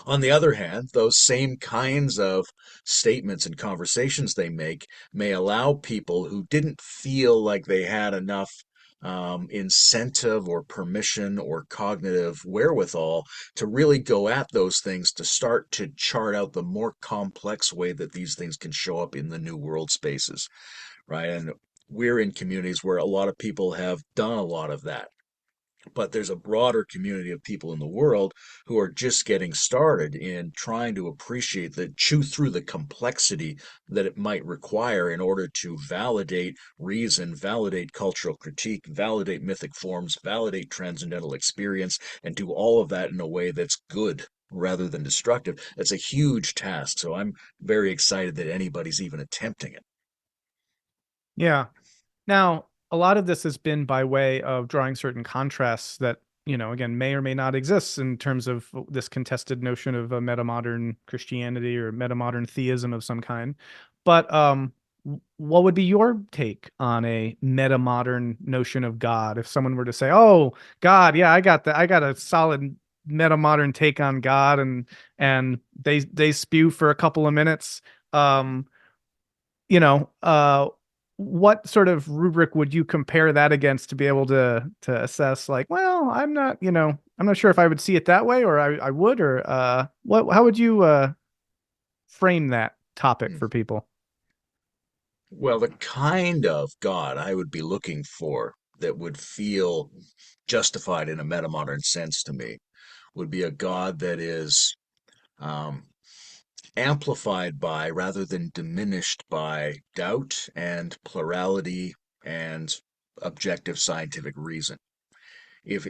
On the other hand, those same kinds of statements and conversations they make may allow people who didn't feel like they had enough incentive or permission or cognitive wherewithal to really go at those things to start to chart out the more complex way that these things can show up in the new world spaces, right? And we're in communities where a lot of people have done a lot of that, but there's a broader community of people in the world who are just getting started in trying to appreciate the chew through the complexity that it might require in order to validate reason, validate cultural critique, validate mythic forms, validate transcendental experience, and do all of that in a way that's good rather than destructive. It's a huge task. So I'm very excited that anybody's even attempting it. Yeah. Now, a lot of this has been by way of drawing certain contrasts that, again, may or may not exist in terms of this contested notion of a metamodern Christianity or metamodern theism of some kind. But what would be your take on a metamodern notion of God? If someone were to say, "Oh, God, yeah, I got a solid metamodern take on God," and they spew for a couple of minutes. Um, you know, what sort of rubric would you compare that against to be able to assess like, well, I'm not sure if I would see it that way or I would, or how would you frame that topic Hmm. for people? Well, the kind of God I would be looking for that would feel justified in a metamodern sense to me would be a God that is um, amplified by rather than diminished by doubt and plurality and objective scientific reason. If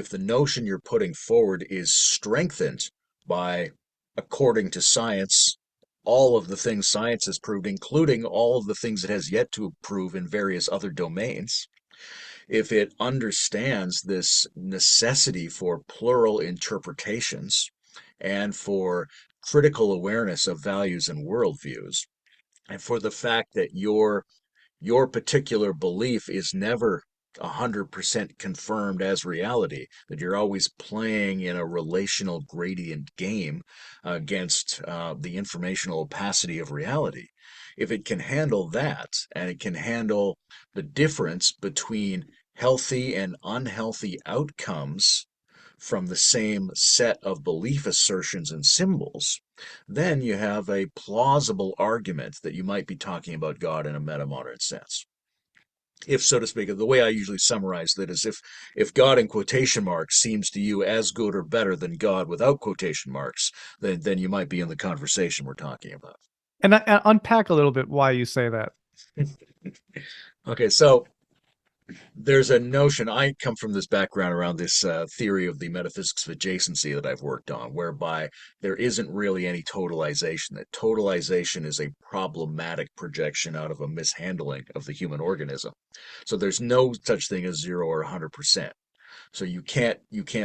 the notion you're putting forward is strengthened by, according to science, all of the things science has proved, including all of the things it has yet to prove in various other domains, if it understands this necessity for plural interpretations and for critical awareness of values and worldviews, and for the fact that your particular belief is never 100% confirmed as reality, that you're always playing in a relational gradient game against the informational opacity of reality. If it can handle that, and it can handle the difference between healthy and unhealthy outcomes from the same set of belief assertions and symbols, then you have a plausible argument that you might be talking about God in a metamodern sense. If, so to speak, the way I usually summarize that is if God in quotation marks seems to you as good or better than God without quotation marks, then you might be in the conversation we're talking about. And unpack a little bit why you say that. Okay, so there's a notion. I come from this background around this theory of the metaphysics of adjacency that I've worked on, whereby there isn't really any totalization. That totalization is a problematic projection out of a mishandling of the human organism. So there's no such thing as 0 or 100%. So you can't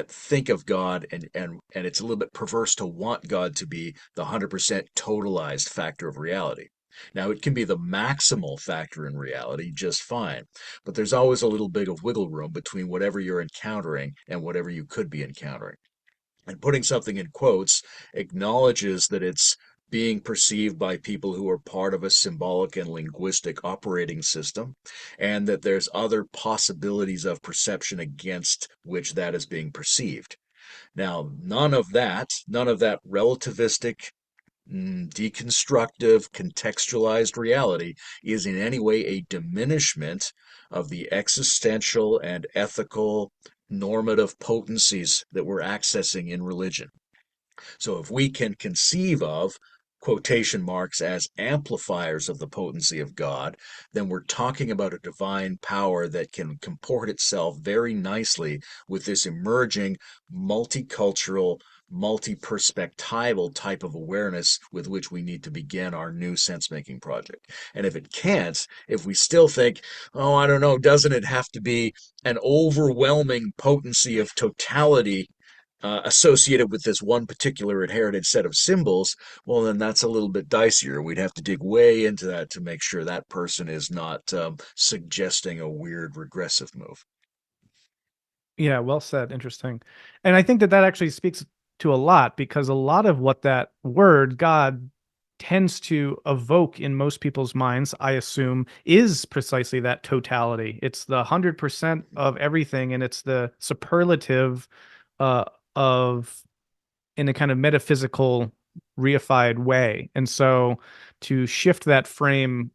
think of God, and it's a little bit perverse to want God to be the 100% totalized factor of reality. Now it can be the maximal factor in reality just fine, but there's always a little bit of wiggle room between whatever you're encountering and whatever you could be encountering. And putting something in quotes acknowledges that it's being perceived by people who are part of a symbolic and linguistic operating system, and that there's other possibilities of perception against which that is being perceived. Now, none of that relativistic, deconstructive, contextualized reality is in any way a diminishment of the existential and ethical normative potencies that we're accessing in religion. So if we can conceive of quotation marks as amplifiers of the potency of God, then we're talking about a divine power that can comport itself very nicely with this emerging multicultural, multi-perspectival type of awareness with which we need to begin our new sense-making project. And if it can't, if we still think, oh, I don't know, doesn't it have to be an overwhelming potency of totality associated with this one particular inherited set of symbols, well, then that's a little bit dicier. We'd have to dig way into that to make sure that person is not suggesting a weird regressive move. Yeah, well said. Interesting. And I think that actually speaks to a lot because a lot of what that word God tends to evoke in most people's minds, I assume, is precisely that totality. It's the 100% of everything, and it's the superlative uh, of in a kind of metaphysical, reified way. And so to shift that frame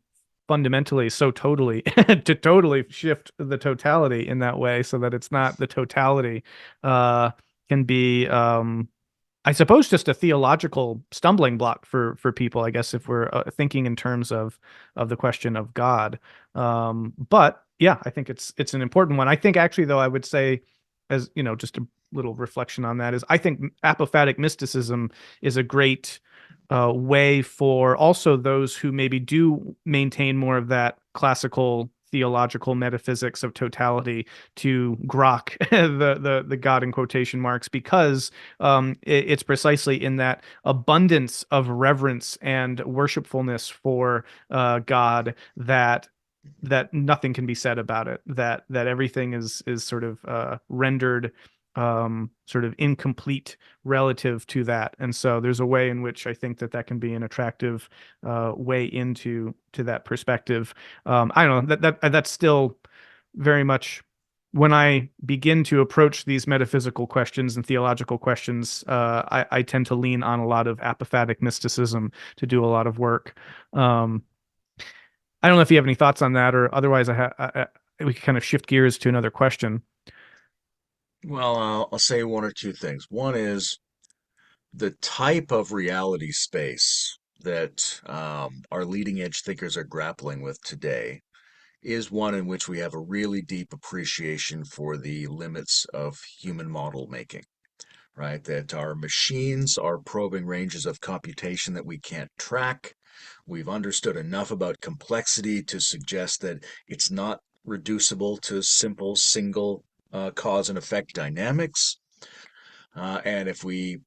fundamentally, so totally, to totally shift the totality in that way so that it's not the totality, uh, can be, I suppose, just a theological stumbling block for people, I guess, if we're thinking in terms of the question of God. But yeah, I think it's an important one. I think actually, though, I would say, as you know, just a little reflection on that is, I think apophatic mysticism is a great way for also those who maybe do maintain more of that classical theological metaphysics of totality to grok the God in quotation marks, because it's precisely in that abundance of reverence and worshipfulness for God that nothing can be said about it. That everything is sort of rendered sort of incomplete relative to that. And so there's a way in which I think that can be an attractive way into that perspective. I don't know, that's still very much when I begin to approach these metaphysical questions and theological questions, I tend to lean on a lot of apophatic mysticism to do a lot of work. I don't know if you have any thoughts on that, or otherwise, we can kind of shift gears to another question. Well, I'll say one or two things. One is the type of reality space that our leading edge thinkers are grappling with today is one in which we have a really deep appreciation for the limits of human model making, right? That our machines are probing ranges of computation that we can't track. We've understood enough about complexity to suggest that it's not reducible to simple single cause and effect dynamics. And if we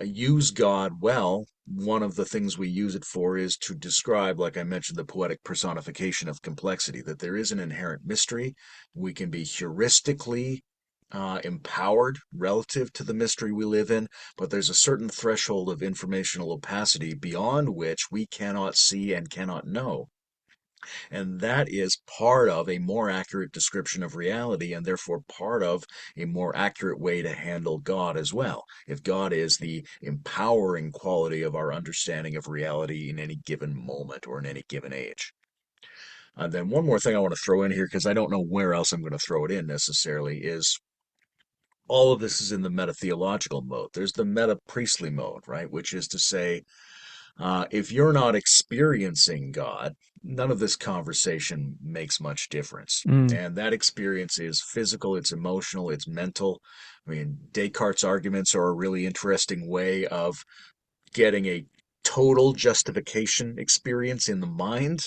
use God well, one of the things we use it for is to describe, like I mentioned, the poetic personification of complexity, that there is an inherent mystery. We can be heuristically empowered relative to the mystery we live in, but there's a certain threshold of informational opacity beyond which we cannot see and cannot know. And that is part of a more accurate description of reality, and therefore part of a more accurate way to handle God as well. If God is the empowering quality of our understanding of reality in any given moment or in any given age. And then one more thing I want to throw in here, because I don't know where else I'm going to throw it in necessarily, is all of this is in the meta-theological mode. There's the meta-priestly mode, right? Which is to say, if you're not experiencing God, none of this conversation makes much difference. Mm. And that experience is physical, it's emotional, it's mental. I mean, Descartes' arguments are a really interesting way of getting a total justification experience in the mind.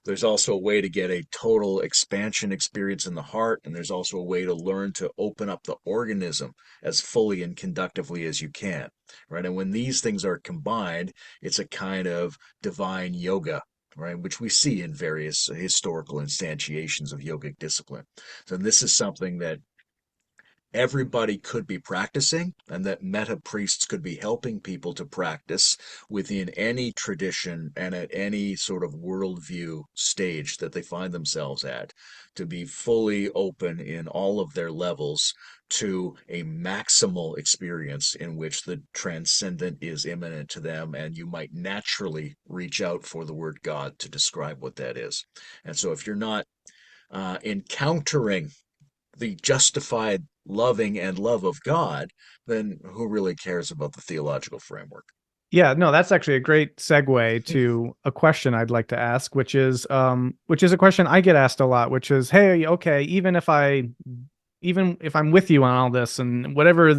There's also a way to get a total expansion experience in the heart, and there's also a way to learn to open up the organism as fully and conductively as you can, right? And when these things are combined, it's a kind of divine yoga, right, which we see in various historical instantiations of yogic discipline. So this is something that everybody could be practicing, and that meta priests could be helping people to practice within any tradition and at any sort of worldview stage that they find themselves at, to be fully open in all of their levels to a maximal experience in which the transcendent is immanent to them, and you might naturally reach out for the word God to describe what that is. And so if you're not encountering the justified loving and love of God, then who really cares about the theological framework? Yeah, no, that's actually a great segue to a question I'd like to ask, which is a question I get asked a lot, which is, hey, okay, even if I'm with you on all this and whatever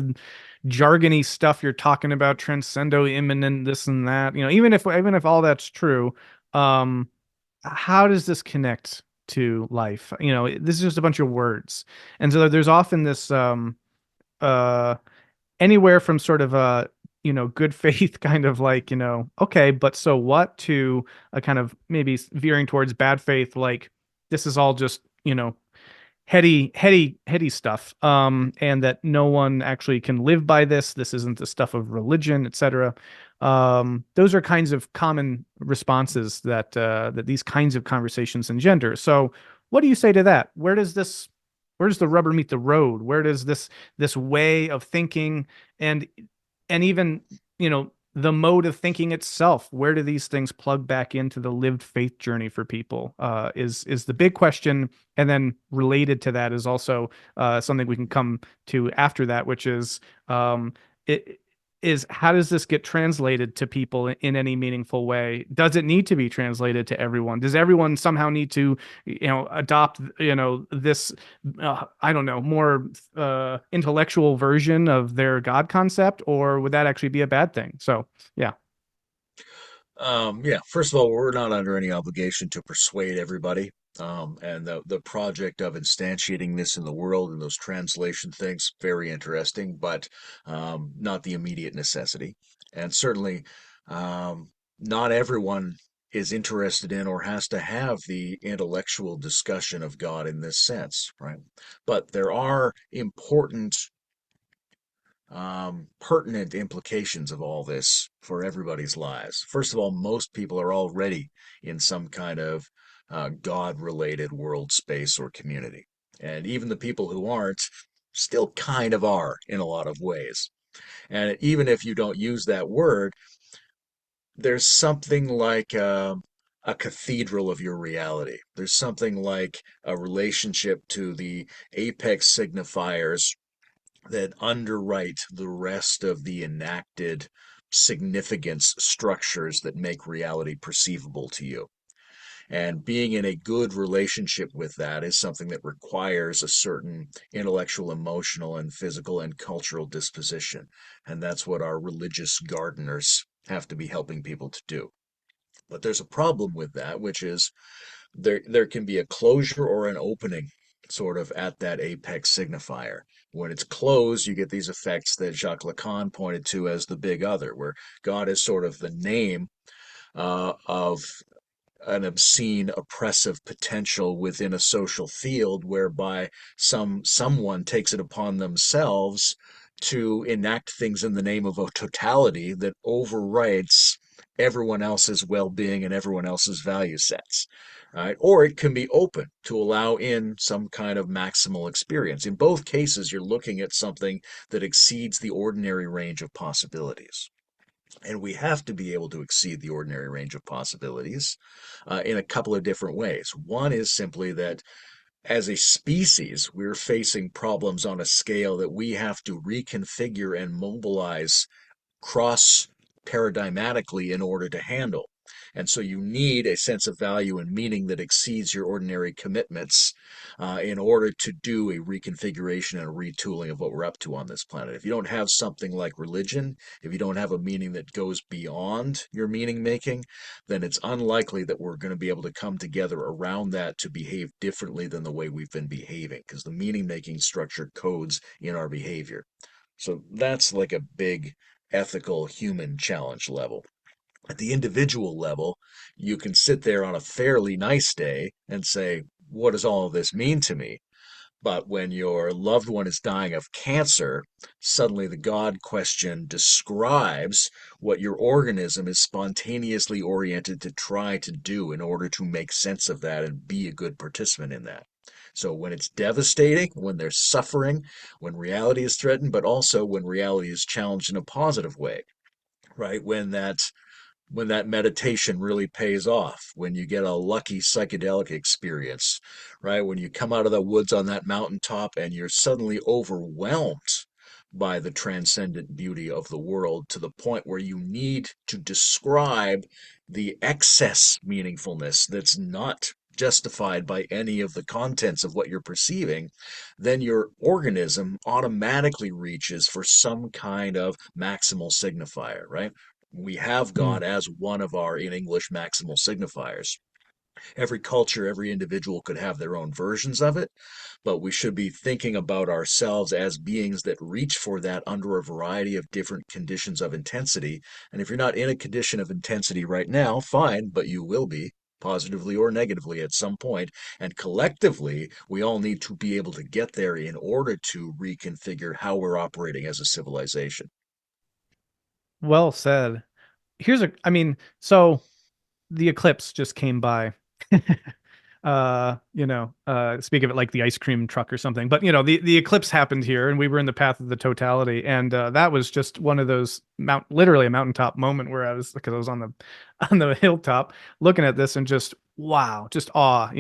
jargony stuff you're talking about, transcendo, immanent, this and that, even if all that's true, um, how does this connect to life? This is just a bunch of words, and so there's often this uh anywhere from sort of a good faith kind of like okay, but so what, to a kind of maybe veering towards bad faith, like this is all just heady stuff, and that no one actually can live by this isn't the stuff of religion, etc. Those are kinds of common responses that these kinds of conversations engender. So, what do you say to that? Where does the rubber meet the road? Where does this way of thinking and even the mode of thinking itself, where do these things plug back into the lived faith journey for people? Is the big question, and then related to that is also something we can come to after that, which is it is how does this get translated to people in any meaningful way? Does it need to be translated to everyone? Does everyone somehow need to, adopt, this, I don't know, more intellectual version of their God concept, or would that actually be a bad thing? So, yeah. Yeah, first of all, we're not under any obligation to persuade everybody. And the project of instantiating this in the world and those translation things, very interesting, but not the immediate necessity. And certainly, not everyone is interested in or has to have the intellectual discussion of God in this sense, right? But there are important pertinent implications of all this for everybody's lives. First of all, most people are already in some kind of God-related world space or community. And even the people who aren't still kind of are in a lot of ways. And even if you don't use that word, there's something like a cathedral of your reality. There's something like a relationship to the apex signifiers that underwrite the rest of the enacted significance structures that make reality perceivable to you. And being in a good relationship with that is something that requires a certain intellectual, emotional, and physical and cultural disposition. And that's what our religious gardeners have to be helping people to do. But there's a problem with that, which is there can be a closure or an opening sort of at that apex signifier. When it's closed, you get these effects that Jacques Lacan pointed to as the big other, where God is sort of the name of an obscene, oppressive potential within a social field whereby someone takes it upon themselves to enact things in the name of a totality that overwrites everyone else's well-being and everyone else's value sets. Right? Or it can be open to allow in some kind of maximal experience. In both cases, you're looking at something that exceeds the ordinary range of possibilities. And we have to be able to exceed the ordinary range of possibilities in a couple of different ways. One is simply that as a species, we're facing problems on a scale that we have to reconfigure and mobilize cross paradigmatically in order to handle. And so you need a sense of value and meaning that exceeds your ordinary commitments in order to do a reconfiguration and a retooling of what we're up to on this planet. If you don't have something like religion, if you don't have a meaning that goes beyond your meaning making, then it's unlikely that we're going to be able to come together around that to behave differently than the way we've been behaving, because the meaning making structure codes in our behavior. So that's like a big ethical human challenge level. At the individual level, you can sit there on a fairly nice day and say, what does all of this mean to me? But when your loved one is dying of cancer, suddenly the God question describes what your organism is spontaneously oriented to try to do in order to make sense of that and be a good participant in that. So when it's devastating, when there's suffering, when reality is threatened, but also when reality is challenged in a positive way, right? When that meditation really pays off, when you get a lucky psychedelic experience, right? When you come out of the woods on that mountaintop and you're suddenly overwhelmed by the transcendent beauty of the world to the point where you need to describe the excess meaningfulness that's not justified by any of the contents of what you're perceiving, then your organism automatically reaches for some kind of maximal signifier, right? We have Hmm. God as one of our, in English, maximal signifiers. Every culture, every individual could have their own versions of it, but we should be thinking about ourselves as beings that reach for that under a variety of different conditions of intensity. And if you're not in a condition of intensity right now, fine, but you will be, positively or negatively, at some point. And collectively, we all need to be able to get there in order to reconfigure how we're operating as a civilization. Well said. I mean, so the eclipse just came by. Speak of it like the ice cream truck or something. But the eclipse happened here, and we were in the path of the totality, and that was just one of those literally a mountaintop moment where because I was on the hilltop looking at this and just wow, just awe,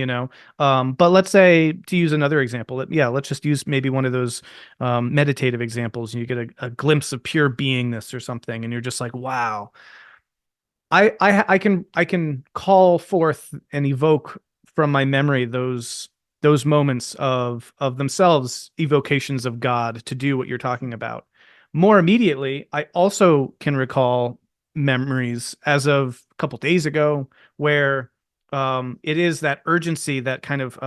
But let's say, to use another example, yeah, let's just use maybe one of those meditative examples, and you get a glimpse of pure beingness or something, and you're just like, wow. I can call forth and evoke from my memory those moments of themselves evocations of God to do what you're talking about. More immediately, I also can recall memories as of a couple days ago where it is that urgency, that kind of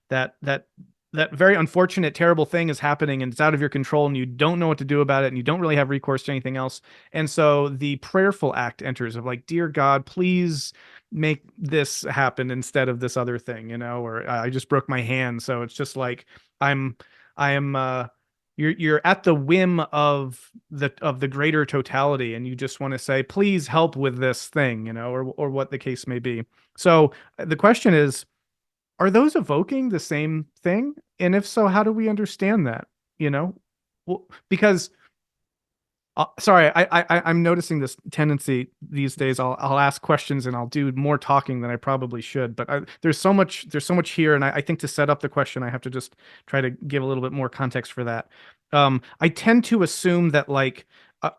that very unfortunate, terrible thing is happening and it's out of your control and you don't know what to do about it and you don't really have recourse to anything else. And so the prayerful act enters of like, dear God, please make this happen instead of this other thing, or I just broke my hand. So it's just like, I'm, I am, you're at the whim of the greater totality. And you just want to say, please help with this thing, or what the case may be. So the question is, are those evoking the same thing? And if so, how do we understand that? You know, because sorry, I'm noticing this tendency these days. I'll ask questions and I'll do more talking than I probably should. But there's so much here, and I think to set up the question, I have to just try to give a little bit more context for that. I tend to assume that like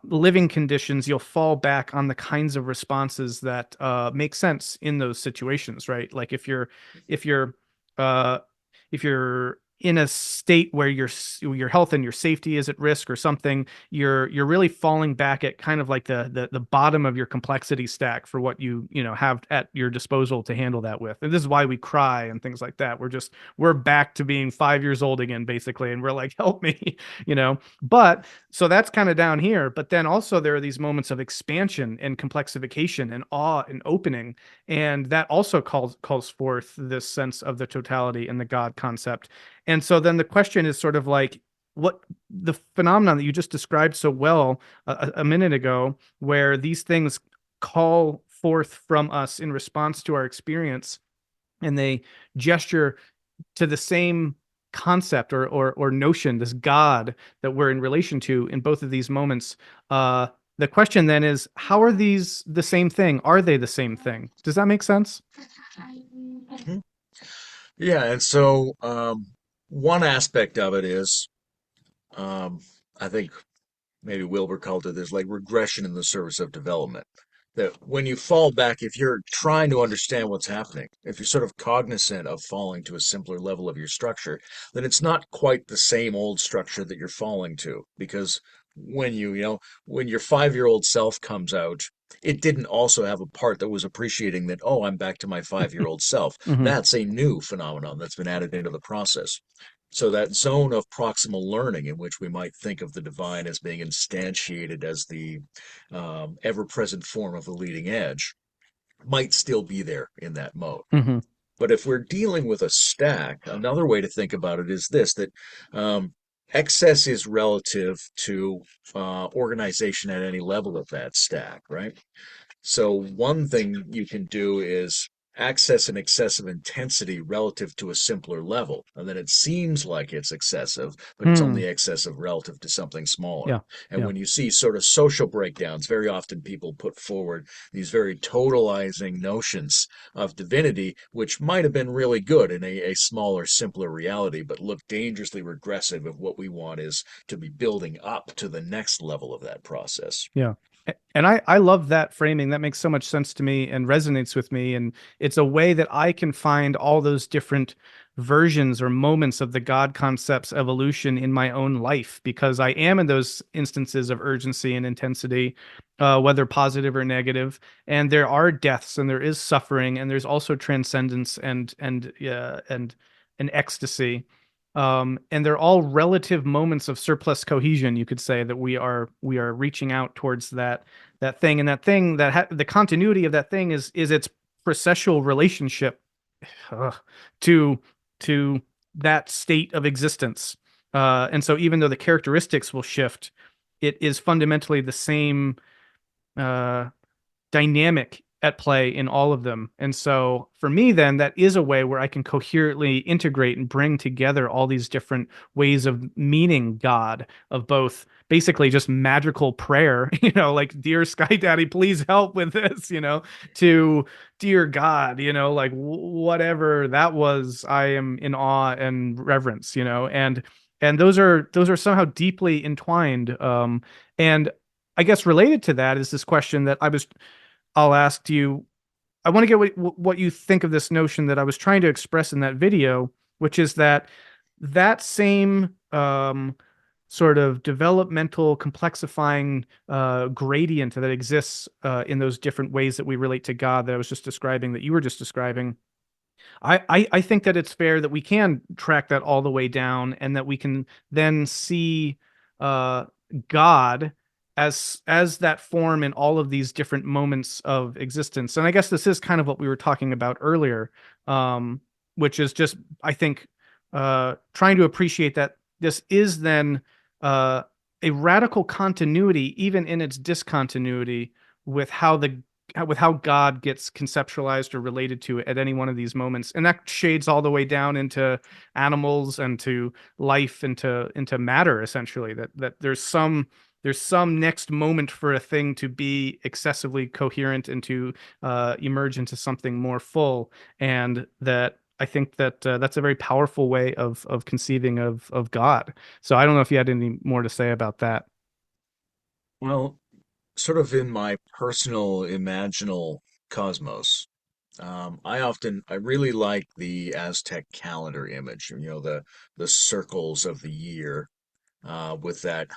living conditions, you'll fall back on the kinds of responses that make sense in those situations, right? Like if you're uh, if you're in a state where your health and your safety is at risk or something, you're really falling back at kind of like the bottom of your complexity stack for what you have at your disposal to handle that with. And this is why we cry and things like that. We're back to being 5 years old again, basically, and we're like, help me, But so that's kind of down here. But then also there are these moments of expansion and complexification and awe and opening, and that also calls forth this sense of the totality and the God concept. And so then the question is sort of like what the phenomenon that you just described so well a minute ago, where these things call forth from us in response to our experience, and they gesture to the same concept or notion, this God that we're in relation to in both of these moments. The question then is, how are these the same thing? Are they the same thing? Does that make sense? Mhm. Yeah, and so one aspect of it is, um, I think maybe Wilbur called it this, like regression in the service of development. That when you fall back, if you're trying to understand what's happening, if you're sort of cognizant of falling to a simpler level of your structure, then it's not quite the same old structure that you're falling to. Because when your 5-year-old self comes out, it didn't also have a part that was appreciating that, oh, I'm back to my 5-year-old self. Mm-hmm. That's a new phenomenon that's been added into the process. So that zone of proximal learning in which we might think of the divine as being instantiated as the ever-present form of the leading edge might still be there in that mode. Mm-hmm. But if we're dealing with a stack, another way to think about it is this, that excess is relative to organization at any level of that stack, right? So one thing you can do is access an excessive intensity relative to a simpler level. And then it seems like it's excessive, but it's Hmm. only excessive relative to something smaller. Yeah. And Yeah. when you see sort of social breakdowns, very often people put forward these very totalizing notions of divinity, which might have been really good in a smaller, simpler reality, but look dangerously regressive of what we want is to be building up to the next level of that process. Yeah. And I love that framing. That makes so much sense to me and resonates with me. And it's a way that I can find all those different versions or moments of the God concept's evolution in my own life, because I am in those instances of urgency and intensity, whether positive or negative. And there are deaths and there is suffering and there's also transcendence and ecstasy. And they're all relative moments of surplus cohesion. You could say that we are reaching out towards that thing, and that thing the continuity of that thing is its processual relationship uh, to to that state of existence. And so even though the characteristics will shift, it is fundamentally the same uh, dynamic at play in all of them. And so for me, then that is a way where I can coherently integrate and bring together all these different ways of meaning God, of both basically just magical prayer, like, dear Sky Daddy, please help with this, to dear God, like whatever that was, I am in awe and reverence, and those are somehow deeply entwined. And I guess related to that is this question that I'll ask you. I want to get what you think of this notion that I was trying to express in that video, which is that same sort of developmental complexifying gradient that exists in those different ways that we relate to God that I was just describing, that you were just describing. I think that it's fair that we can track that all the way down, and that we can then see uh, God as that form in all of these different moments of existence. And I guess this is kind of what we were talking about earlier, which is just, I think, trying to appreciate that this is then uh, a radical continuity, even in its discontinuity, with how God gets conceptualized or related to at any one of these moments. And that shades all the way down into animals and to life and into matter, essentially, that there's some next moment for a thing to be excessively coherent and to emerge into something more full. And that I think that that's a very powerful way of conceiving of God. So I don't know if you had any more to say about that. Well, sort of in my personal imaginal cosmos, I really like the Aztec calendar image, the circles of the year, with that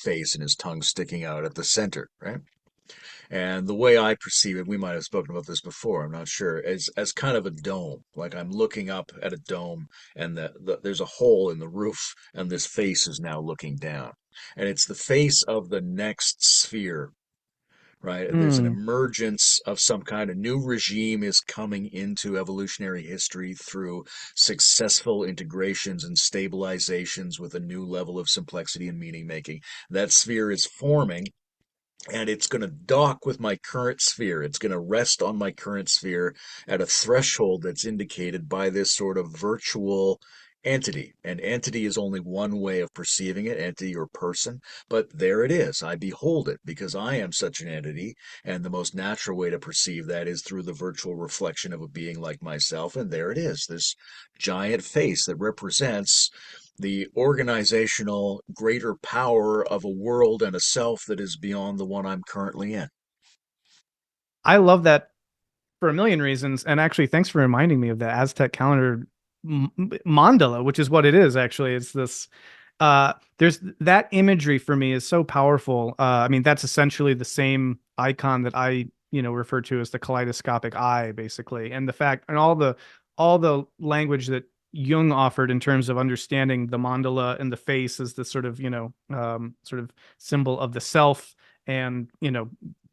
face and his tongue sticking out at the center, right? And the way I perceive it, we might have spoken about this before, I'm not sure, as kind of a dome. Like I'm looking up at a dome, and there's a hole in the roof, and this face is now looking down. And it's the face of the next sphere, right? There's an Hmm. emergence of some kind of new regime is coming into evolutionary history through successful integrations and stabilizations with a new level of complexity and meaning making. That sphere is forming, and it's going to dock with my current sphere. It's going to rest on my current sphere at a threshold that's indicated by this sort of virtual entity. And entity is only one way of perceiving it, entity or person, but there it is. I behold it because I am such an entity, and the most natural way to perceive that is through the virtual reflection of a being like myself. And there it is, this giant face that represents the organizational greater power of a world and a self that is beyond the one I'm currently in. I love that for a million reasons. And actually, thanks for reminding me of the Aztec calendar mandala, which is what it is. Actually, it's this. There's that imagery for me is so powerful. I mean, that's essentially the same icon that I, refer to as the kaleidoscopic eye, basically, and the fact and all the language that Jung offered in terms of understanding the mandala and the face as the sort of, sort of symbol of the self, and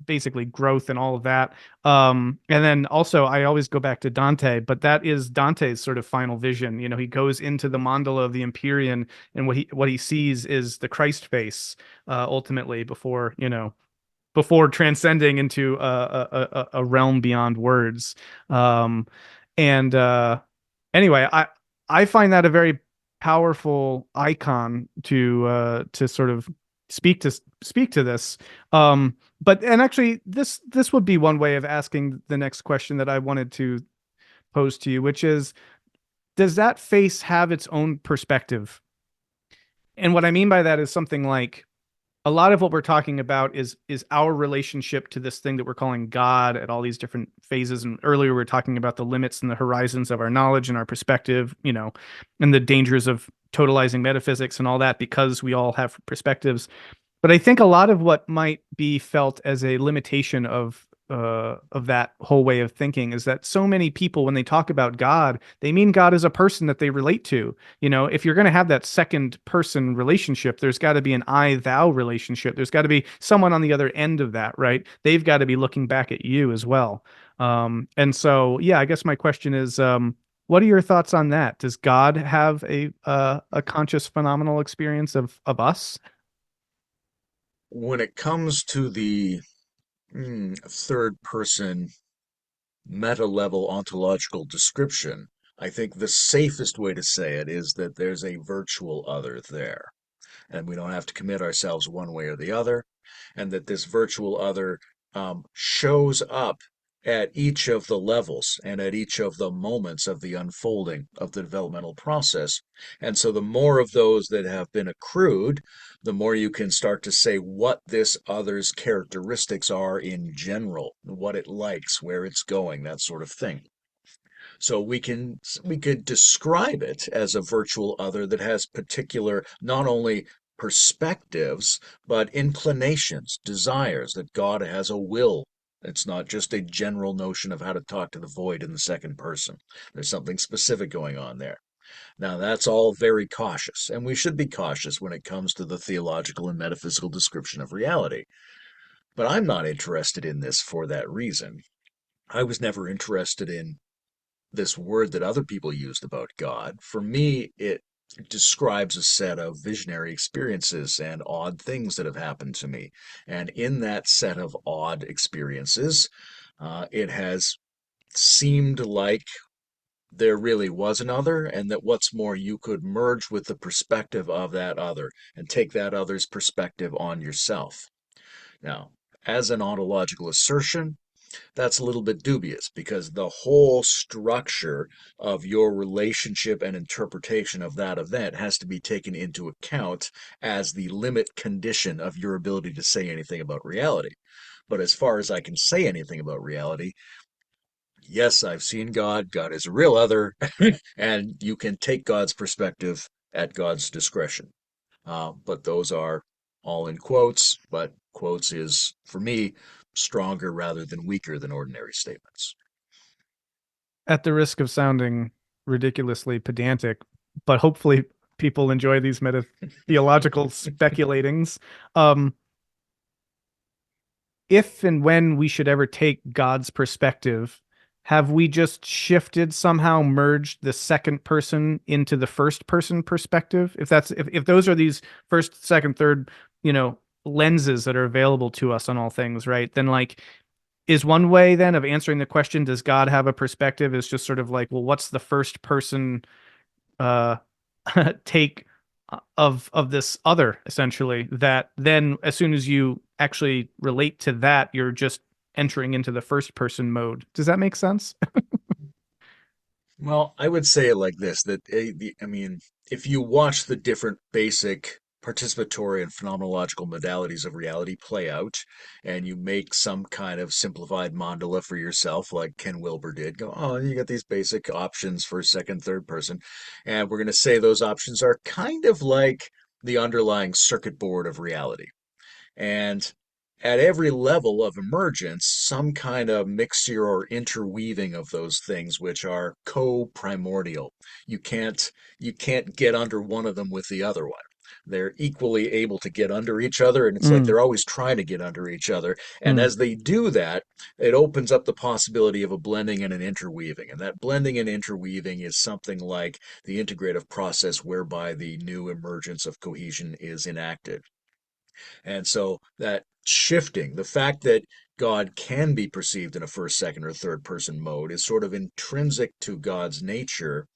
basically growth and all of that. And then also I always go back to Dante, but that is Dante's sort of final vision. He goes into the mandala of the Empyrean, and what he sees is the Christ face, ultimately, before transcending into a realm beyond words. And anyway, I find that a very powerful icon to sort of speak to this. But actually, this would be one way of asking the next question that I wanted to pose to you, which is, does that face have its own perspective? And what I mean by that is something like, a lot of what we're talking about is our relationship to this thing that we're calling God at all these different phases. And earlier we were talking about the limits and the horizons of our knowledge and our perspective, and the dangers of totalizing metaphysics and all that, because we all have perspectives. But I think a lot of what might be felt as a limitation of that whole way of thinking is that so many people, when they talk about God, they mean God as a person that they relate to. If you're going to have that second person relationship, there's got to be an I thou relationship. There's got to be someone on the other end of that, right? They've got to be looking back at you as well. And so, yeah, I guess my question is, what are your thoughts on that? Does God have a conscious phenomenal experience of us? When it comes to the third person meta level ontological description, I think the safest way to say it is that there's a virtual other there, and we don't have to commit ourselves one way or the other, and that this virtual other shows up at each of the levels and at each of the moments of the unfolding of the developmental process. And so the more of those that have been accrued, the more you can start to say what this other's characteristics are in general, what it likes, where it's going, that sort of thing. So we could describe it as a virtual other that has particular not only perspectives, but inclinations, desires, that God has a will. It's not just a general notion of how to talk to the void in the second person. There's something specific going on there. Now, that's all very cautious, and we should be cautious when it comes to the theological and metaphysical description of reality. But I'm not interested in this for that reason. I was never interested in this word that other people used about God. For me, it describes a set of visionary experiences and odd things that have happened to me. And in that set of odd experiences, it has seemed like there really was another, and that what's more, you could merge with the perspective of that other and take that other's perspective on yourself. Now, as an ontological assertion, that's a little bit dubious because the whole structure of your relationship and interpretation of that event has to be taken into account as the limit condition of your ability to say anything about reality. But as far as I can say anything about reality, yes, I've seen God. God is a real other, and you can take God's perspective at God's discretion. But those are all in quotes, but quotes is, for me, stronger rather than weaker than ordinary statements. At the risk of sounding ridiculously pedantic, but hopefully people enjoy these meta theological speculatings. Um, if and when we should ever take God's perspective, have we just shifted somehow, merged the second person into the first person perspective? If those are these first, second, third, lenses that are available to us on all things, right? Then like is one way then of answering the question, does God have a perspective, is just sort of like, well, what's the first person uh take of this other, essentially, that then as soon as you actually relate to that, you're just entering into the first person mode. Does that make sense? Well, I would say it like this, that I mean, if you watch the different basic participatory and phenomenological modalities of reality play out, and you make some kind of simplified mandala for yourself, like Ken Wilber did, go, oh, you got these basic options for second, third person, and we're going to say those options are kind of like the underlying circuit board of reality. And at every level of emergence, some kind of mixture or interweaving of those things which are co-primordial. You can't you can't get under one of them with the other one. They're equally able to get under each other, and it's like Mm, they're always trying to get under each other. And mm. as they do that, it opens up the possibility of a blending and an interweaving. And that blending and interweaving is something like the integrative process whereby the new emergence of cohesion is enacted. And so that shifting, the fact that God can be perceived in a first, second, or third person mode is sort of intrinsic to God's nature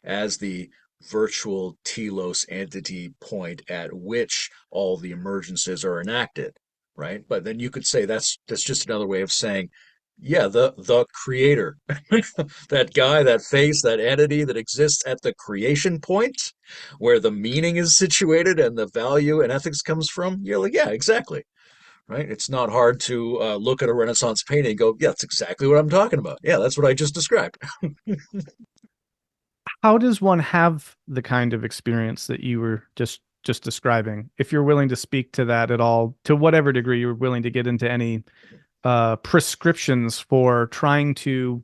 as the virtual telos entity point at which all the emergences are enacted, right? But then you could say that's just another way of saying, yeah, the creator, that guy, that face, that entity that exists at the creation point where the meaning is situated and the value and ethics comes from, you're like, yeah, exactly. Right? It's not hard to look at a Renaissance painting and go, yeah, that's exactly what I'm talking about. Yeah, that's what I just described. How does one have the kind of experience that you were just describing? If you're willing to speak to that at all, to whatever degree you're willing to get into any prescriptions for trying to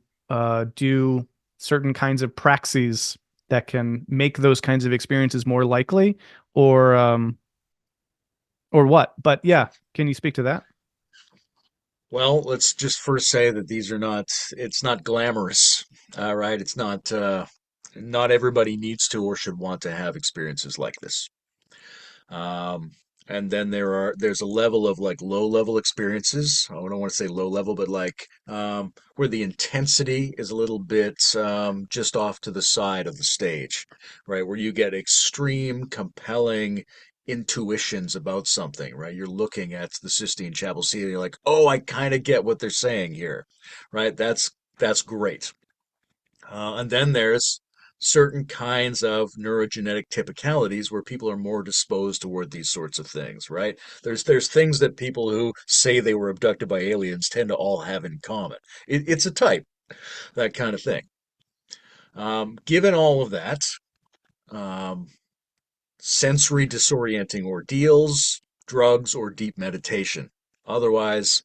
do certain kinds of praxis that can make those kinds of experiences more likely, or what? But yeah, can you speak to that? Well, let's just first say that it's not glamorous. All right. Not everybody needs to or should want to have experiences like this. Um, And then there's a level of like low level experiences. I don't want to say low level, but like where the intensity is a little bit just off to the side of the stage, right? Where you get extreme, compelling intuitions about something, right? You're looking at the Sistine Chapel scene and you're like, oh, I kind of get what they're saying here, right? That's great. And then there's certain kinds of neurogenetic typicalities where people are more disposed toward these sorts of things, right? There's things that people who say they were abducted by aliens tend to all have in common. It's a type, that kind of thing. Given all of that, um, sensory disorienting ordeals, drugs, or deep meditation. Otherwise,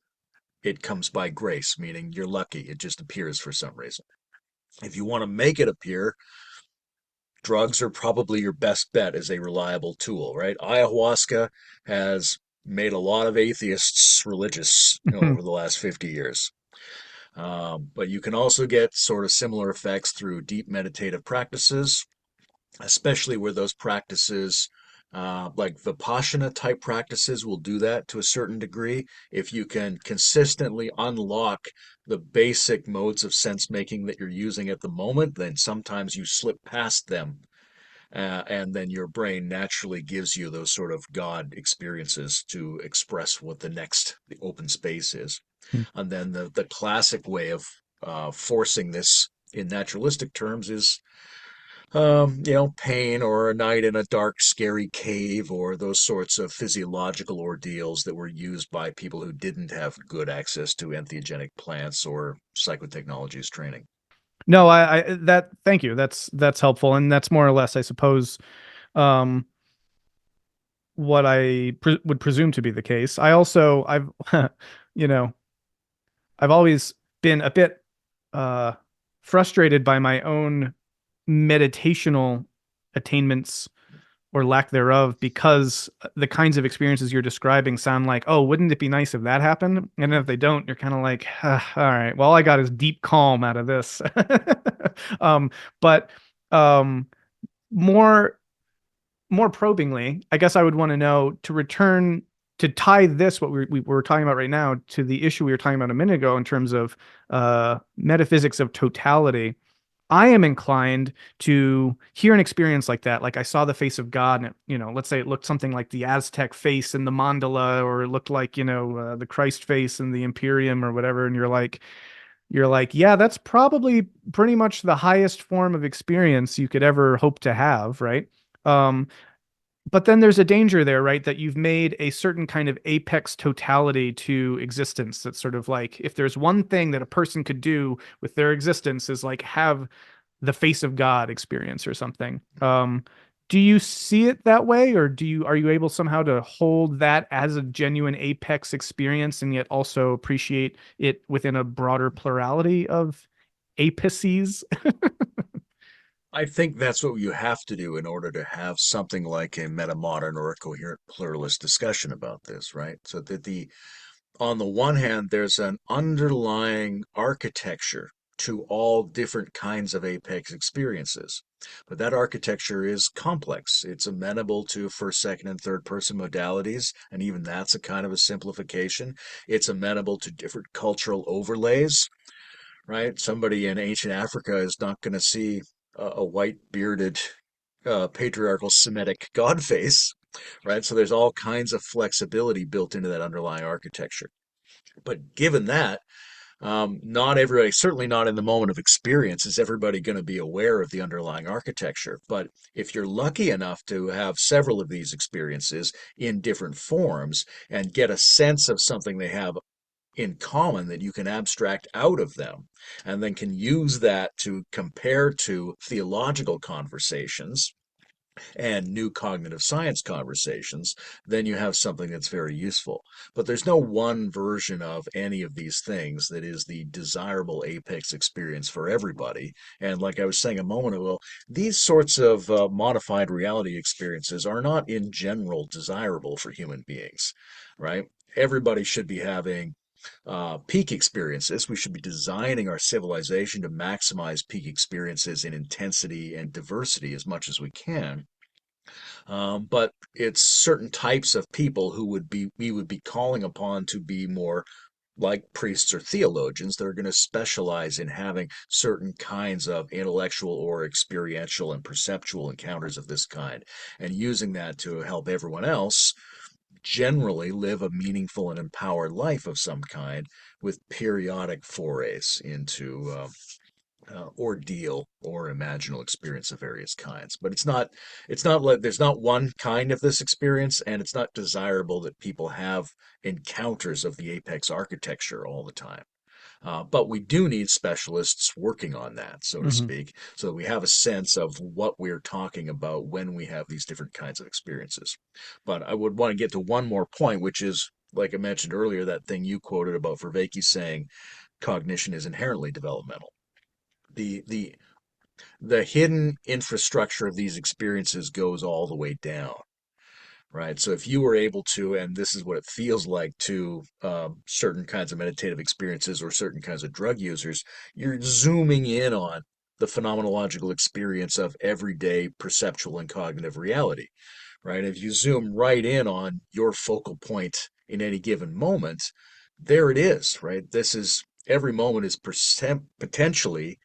it comes by grace, meaning you're lucky. It just appears for some reason. If you want to make it appear, drugs are probably your best bet as a reliable tool, right? Ayahuasca has made a lot of atheists religious, over the last 50 years. But you can also get sort of similar effects through deep meditative practices, especially where those practices, like Vipassana type practices, will do that to a certain degree. If you can consistently unlock the basic modes of sense making that you're using at the moment, then sometimes you slip past them, and then your brain naturally gives you those sort of God experiences to express what the open space is. And then the classic way of forcing this in naturalistic terms is, pain or a night in a dark, scary cave or those sorts of physiological ordeals that were used by people who didn't have good access to entheogenic plants or psychotechnologies training. No, thank you. That's helpful, and that's more or less, I suppose, um, what would presume to be the case. I've, you know, I've always been a bit uh, frustrated by my own meditational attainments or lack thereof, because the kinds of experiences you're describing sound like, oh, wouldn't it be nice if that happened? And if they don't, you're kind of like, ah, all right, well, all I got is deep calm out of this. um, but um, more more probingly, I guess I would want to know, to return to tie this, what we were talking about right now, to the issue we were talking about a minute ago in terms of metaphysics of totality. I am inclined to hear an experience like that. Like I saw the face of God, and let's say it looked something like the Aztec face in the mandala, or it looked like, the Christ face in the Imperium or whatever. And you're like, yeah, that's probably pretty much the highest form of experience you could ever hope to have, right? Um, but then there's a danger there, right? That you've made a certain kind of apex totality to existence. That's sort of like, if there's one thing that a person could do with their existence, is like have the face of God experience or something. Do you see it that way, or are you able somehow to hold that as a genuine apex experience and yet also appreciate it within a broader plurality of apices? I think that's what you have to do in order to have something like a metamodern or a coherent pluralist discussion about this, right? So that on the one hand, there's an underlying architecture to all different kinds of apex experiences. But that architecture is complex. It's amenable to first, second, and third person modalities, and even that's a kind of a simplification. It's amenable to different cultural overlays, right? Somebody in ancient Africa is not going to see a white bearded patriarchal Semitic god face, right? So there's all kinds of flexibility built into that underlying architecture. But given that, not everybody, certainly not in the moment of experience, is everybody going to be aware of the underlying architecture. But if you're lucky enough to have several of these experiences in different forms and get a sense of something they have in common that you can abstract out of them, and then can use that to compare to theological conversations and new cognitive science conversations, then you have something that's very useful. But there's no one version of any of these things that is the desirable apex experience for everybody. And like I was saying a moment ago, these sorts of modified reality experiences are not in general desirable for human beings, right? Everybody should be having peak experiences. We should be designing our civilization to maximize peak experiences in intensity and diversity as much as we can. But it's certain types of people who we would be calling upon to be more like priests or theologians that are going to specialize in having certain kinds of intellectual or experiential and perceptual encounters of this kind, and using that to help everyone else generally live a meaningful and empowered life of some kind with periodic forays into ordeal or imaginal experience of various kinds. But it's not like there's not one kind of this experience, and it's not desirable that people have encounters of the apex architecture all the time. But we do need specialists working on that, so to Hmm. speak, so that we have a sense of what we're talking about when we have these different kinds of experiences. But I would want to get to one more point, which is, like I mentioned earlier, that thing you quoted about Vervaeke saying cognition is inherently developmental. The the hidden infrastructure of these experiences goes all the way down, right? So if you were able to, and this is what it feels like to certain kinds of meditative experiences or certain kinds of drug users, you're zooming in on the phenomenological experience of everyday perceptual and cognitive reality, right? If you zoom right in on your focal point in any given moment, there it is, right? This is every moment is potentially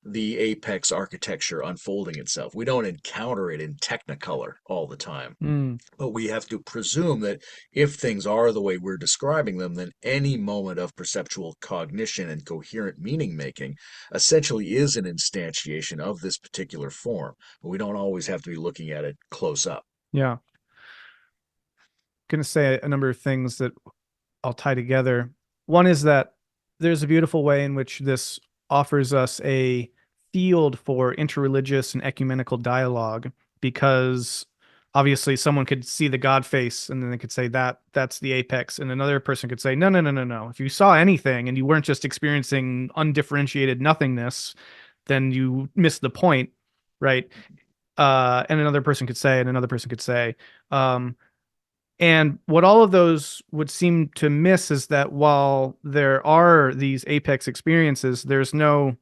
the apex architecture unfolding itself. We don't encounter it in technicolor all the time, Mm, but we have to presume that if things are the way we're describing them, then any moment of perceptual cognition and coherent meaning making essentially is an instantiation of this particular form. But we don't always have to be looking at it close up. yeah. Going to say a number of things that I'll tie together. One is that there's a beautiful way in which this offers us a field for interreligious and ecumenical dialogue, because obviously someone could see the God face and then they could say that that's the apex, and another person could say no, no, no, no, no. If you saw anything and you weren't just experiencing undifferentiated nothingness, then you missed the point, right? And another person could say, and another person could say. Um, and what all of those would seem to miss is that while there are these apex experiences, there's no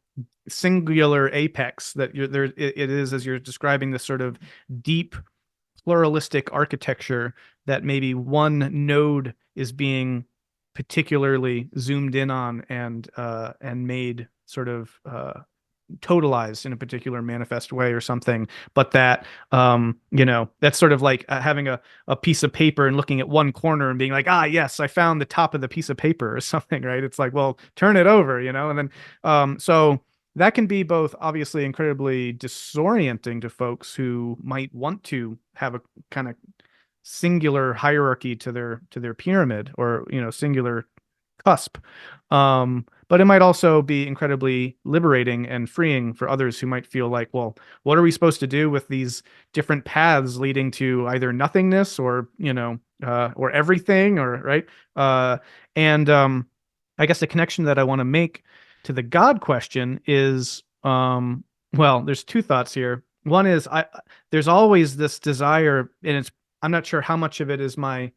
singular apex that you're there. It is, as you're describing, this sort of deep pluralistic architecture that maybe one node is being particularly zoomed in on and made sort of totalized in a particular manifest way or something, but that that's sort of like having a piece of paper and looking at one corner and being like, ah, yes, I found the top of the piece of paper or something, right? It's like, well, turn it over, and then so that can be both obviously incredibly disorienting to folks who might want to have a kind of singular hierarchy to their pyramid, or singular cusp. But it might also be incredibly liberating and freeing for others who might feel like, well, what are we supposed to do with these different paths leading to either nothingness or, or everything, or right? And I guess the connection that I want to make to the God question is, well, there's two thoughts here. One is there's always this desire, and I'm not sure how much of it is my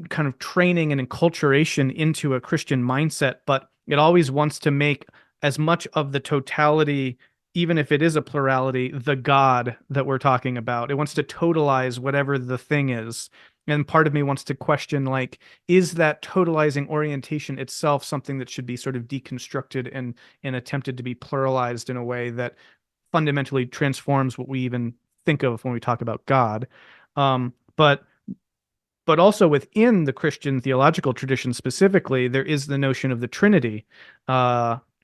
kind of training and enculturation into a Christian mindset, but it always wants to make as much of the totality, even if it is a plurality, the God that we're talking about. It wants to totalize whatever the thing is. And part of me wants to question, like, is that totalizing orientation itself something that should be sort of deconstructed and attempted to be pluralized in a way that fundamentally transforms what we even think of when we talk about God? But also within the Christian theological tradition specifically, there is the notion of the Trinity,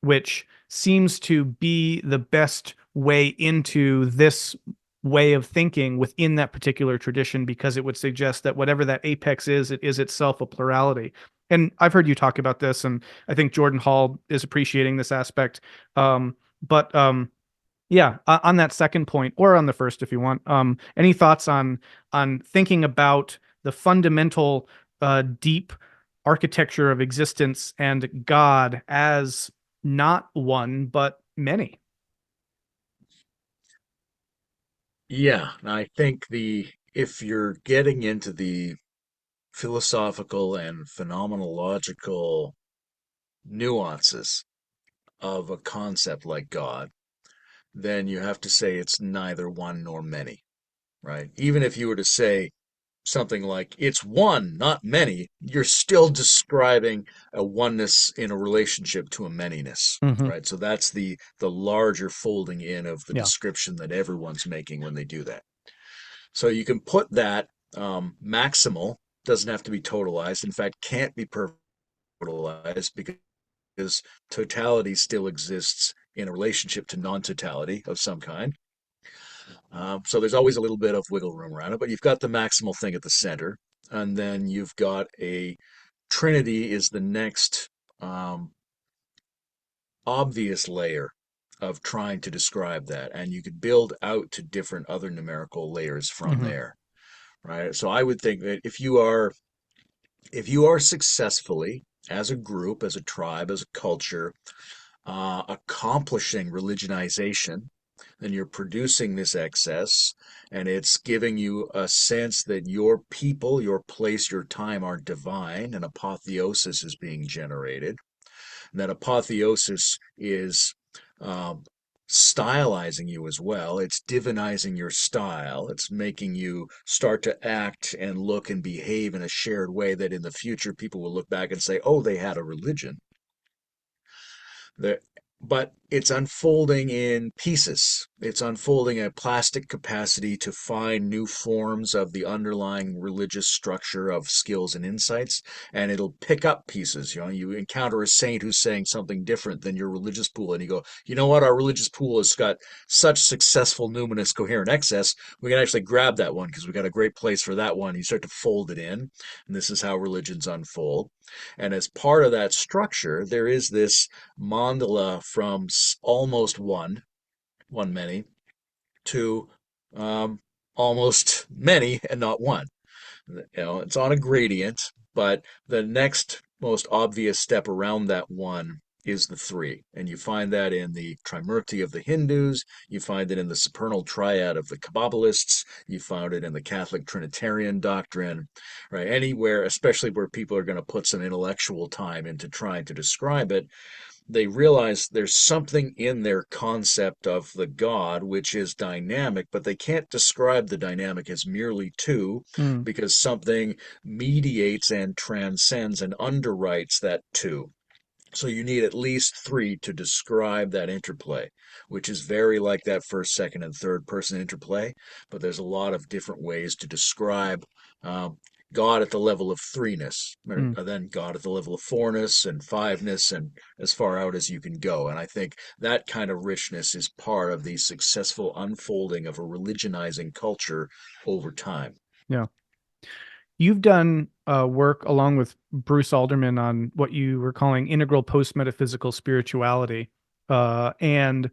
which seems to be the best way into this way of thinking within that particular tradition, because it would suggest that whatever that apex is, it is itself a plurality. And I've heard you talk about this, and I think Jordan Hall is appreciating this aspect. But yeah, on that second point, or on the first, if you want, any thoughts on thinking about the fundamental, deep architecture of existence and God as not one but many? Yeah, I think the if you're getting into the philosophical and phenomenological nuances of a concept like God, then you have to say it's neither one nor many. right? Even if you were to say something like it's one, not many, you're still describing a oneness in a relationship to a manyness, Hmm. right? So that's the larger folding in of the Yeah. description that everyone's making when they do that. So you can put that maximal, doesn't have to be totalized. In fact, can't be totalized because totality still exists in a relationship to non-totality of some kind. So there's always a little bit of wiggle room around it, but you've got the maximal thing at the center, and then you've got a Trinity is the next um, obvious layer of trying to describe that, and you could build out to different other numerical layers from Hmm. there, right? So I would think that if you are successfully as a group, as a tribe, as a culture, accomplishing religionization, then you're producing this excess, and it's giving you a sense that your people, your place, your time are divine, and apotheosis is being generated. And that apotheosis is um, stylizing you as well. It's divinizing your style. It's making you start to act and look and behave in a shared way that in the future people will look back and say, oh, they had a religion. The, but it's unfolding in pieces. It's unfolding a plastic capacity to find new forms of the underlying religious structure of skills and insights, and it'll pick up pieces. You encounter a saint who's saying something different than your religious pool, and you go, you know what? Our religious pool has got such successful, numinous, coherent excess. We can actually grab that one because we got a great place for that one. You start to fold it in, and this is how religions unfold. And as part of that structure, there is this mandala from almost one many, to almost many and not one. It's on a gradient, but the next most obvious step around that one is the three. And you find that in the Trimurti of the Hindus, you find it in the supernal triad of the Kabbalists, you found it in the Catholic Trinitarian doctrine, right? Anywhere, especially where people are going to put some intellectual time into trying to describe it, they realize there's something in their concept of the God which is dynamic, but they can't describe the dynamic as merely two Mm. because something mediates and transcends and underwrites that two. So you need at least three to describe that interplay, which is very like that first, second, and third person interplay. But there's a lot of different ways to describe um, God at the level of threeness, or Mm. then God at the level of fourness and fiveness, and as far out as you can go. And I think that kind of richness is part of the successful unfolding of a religionizing culture over time. Yeah. You've done work along with Bruce Alderman on what you were calling integral post-metaphysical spirituality. And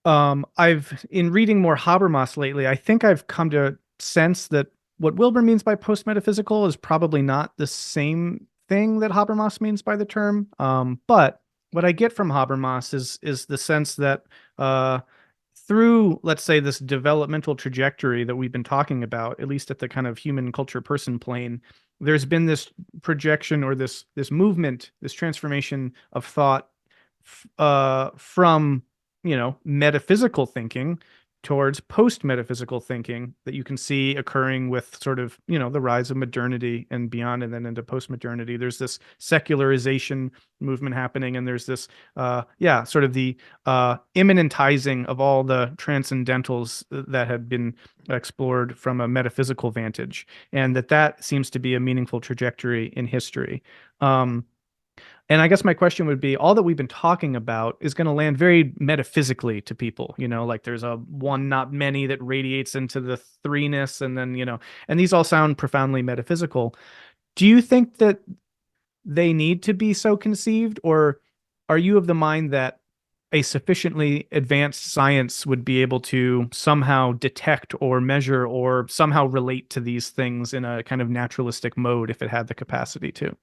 I've, in reading more Habermas lately, I think I've come to sense that what Wilber means by post-metaphysical is probably not the same thing that Habermas means by the term. But what I get from Habermas is the sense that uh, through, let's say, this developmental trajectory that we've been talking about, at least at the kind of human culture person plane, there's been this projection or this movement, this transformation of thought from metaphysical thinking towards post-metaphysical thinking that you can see occurring with sort of the rise of modernity and beyond, and then into post-modernity. There's this secularization movement happening, and there's this sort of the immanentizing of all the transcendentals that had been explored from a metaphysical vantage, and that seems to be a meaningful trajectory in history. And I guess my question would be, all that we've been talking about is going to land very metaphysically to people, like there's a one, not many that radiates into the threeness. And then, and these all sound profoundly metaphysical. Do you think that they need to be so conceived, or are you of the mind that a sufficiently advanced science would be able to somehow detect or measure or somehow relate to these things in a kind of naturalistic mode if it had the capacity to?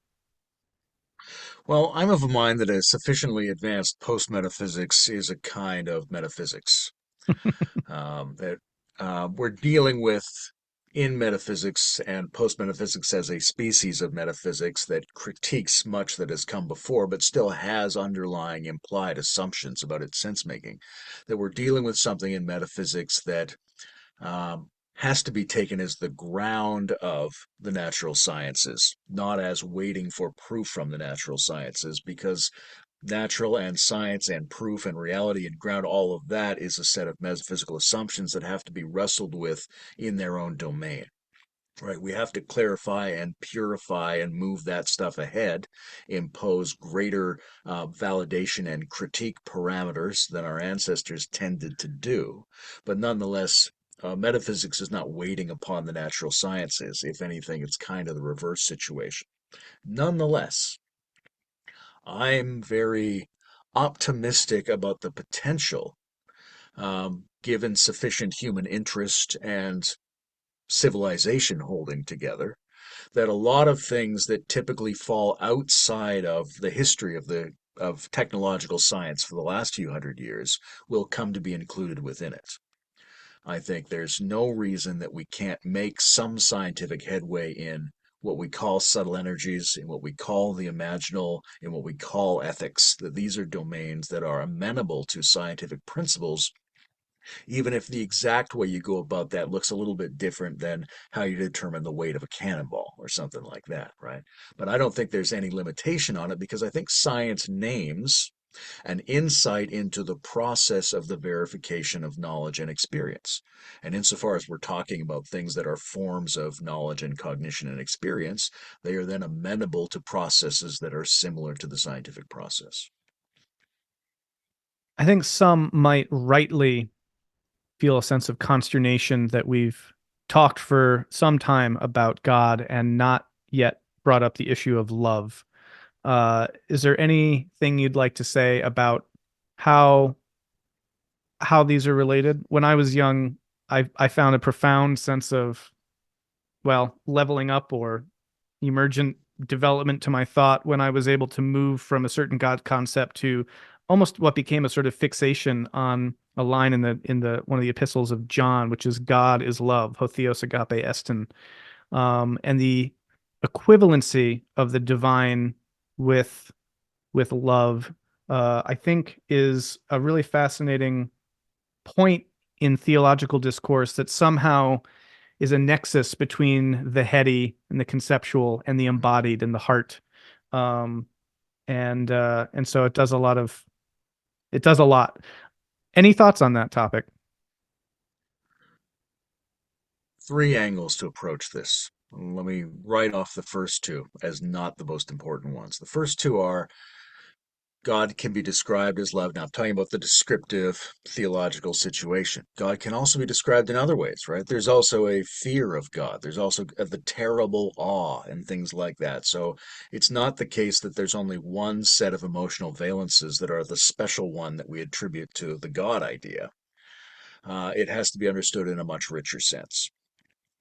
Well, I'm of a mind that a sufficiently advanced post metaphysics is a kind of metaphysics. That we're dealing with in metaphysics and post metaphysics as a species of metaphysics that critiques much that has come before, but still has underlying implied assumptions about its sense making. That we're dealing with something in metaphysics that has to be taken as the ground of the natural sciences, not as waiting for proof from the natural sciences, because natural and science and proof and reality and ground, all of that is a set of metaphysical assumptions that have to be wrestled with in their own domain. Right, we have to clarify and purify and move that stuff ahead, impose greater validation and critique parameters than our ancestors tended to do. But nonetheless, metaphysics is not waiting upon the natural sciences. If anything, it's kind of the reverse situation. Nonetheless, I'm very optimistic about the potential, given sufficient human interest and civilization holding together, that a lot of things that typically fall outside of the history of technological science for the last few hundred years will come to be included within it. I think there's no reason that we can't make some scientific headway in what we call subtle energies, in what we call the imaginal, in what we call ethics, that these are domains that are amenable to scientific principles, even if the exact way you go about that looks a little bit different than how you determine the weight of a cannonball or something like that, right? But I don't think there's any limitation on it, because I think science names an insight into the process of the verification of knowledge and experience. And insofar as we're talking about things that are forms of knowledge and cognition and experience, they are then amenable to processes that are similar to the scientific process. I think some might rightly feel a sense of consternation that we've talked for some time about God and not yet brought up the issue of love. Is there anything you'd like to say about how these are related? When I was young, I found a profound sense of, well, leveling up or emergent development to my thought when I was able to move from a certain God concept to almost what became a sort of fixation on a line in the one of the epistles of John, which is God is love, ho theos agape estin, and the equivalency of the divine with love, I think is a really fascinating point in theological discourse that somehow is a nexus between the heady and the conceptual and the embodied and the heart. Um, and so it does a lot. Any thoughts on that topic? Three angles to approach this. Let me write off the first two as not the most important ones. The first two are God can be described as love. Now, I'm talking about the descriptive theological situation. God can also be described in other ways, right? There's also a fear of God. There's also the terrible awe and things like that. So it's not the case that there's only one set of emotional valences that are the special one that we attribute to the God idea. It has to be understood in a much richer sense.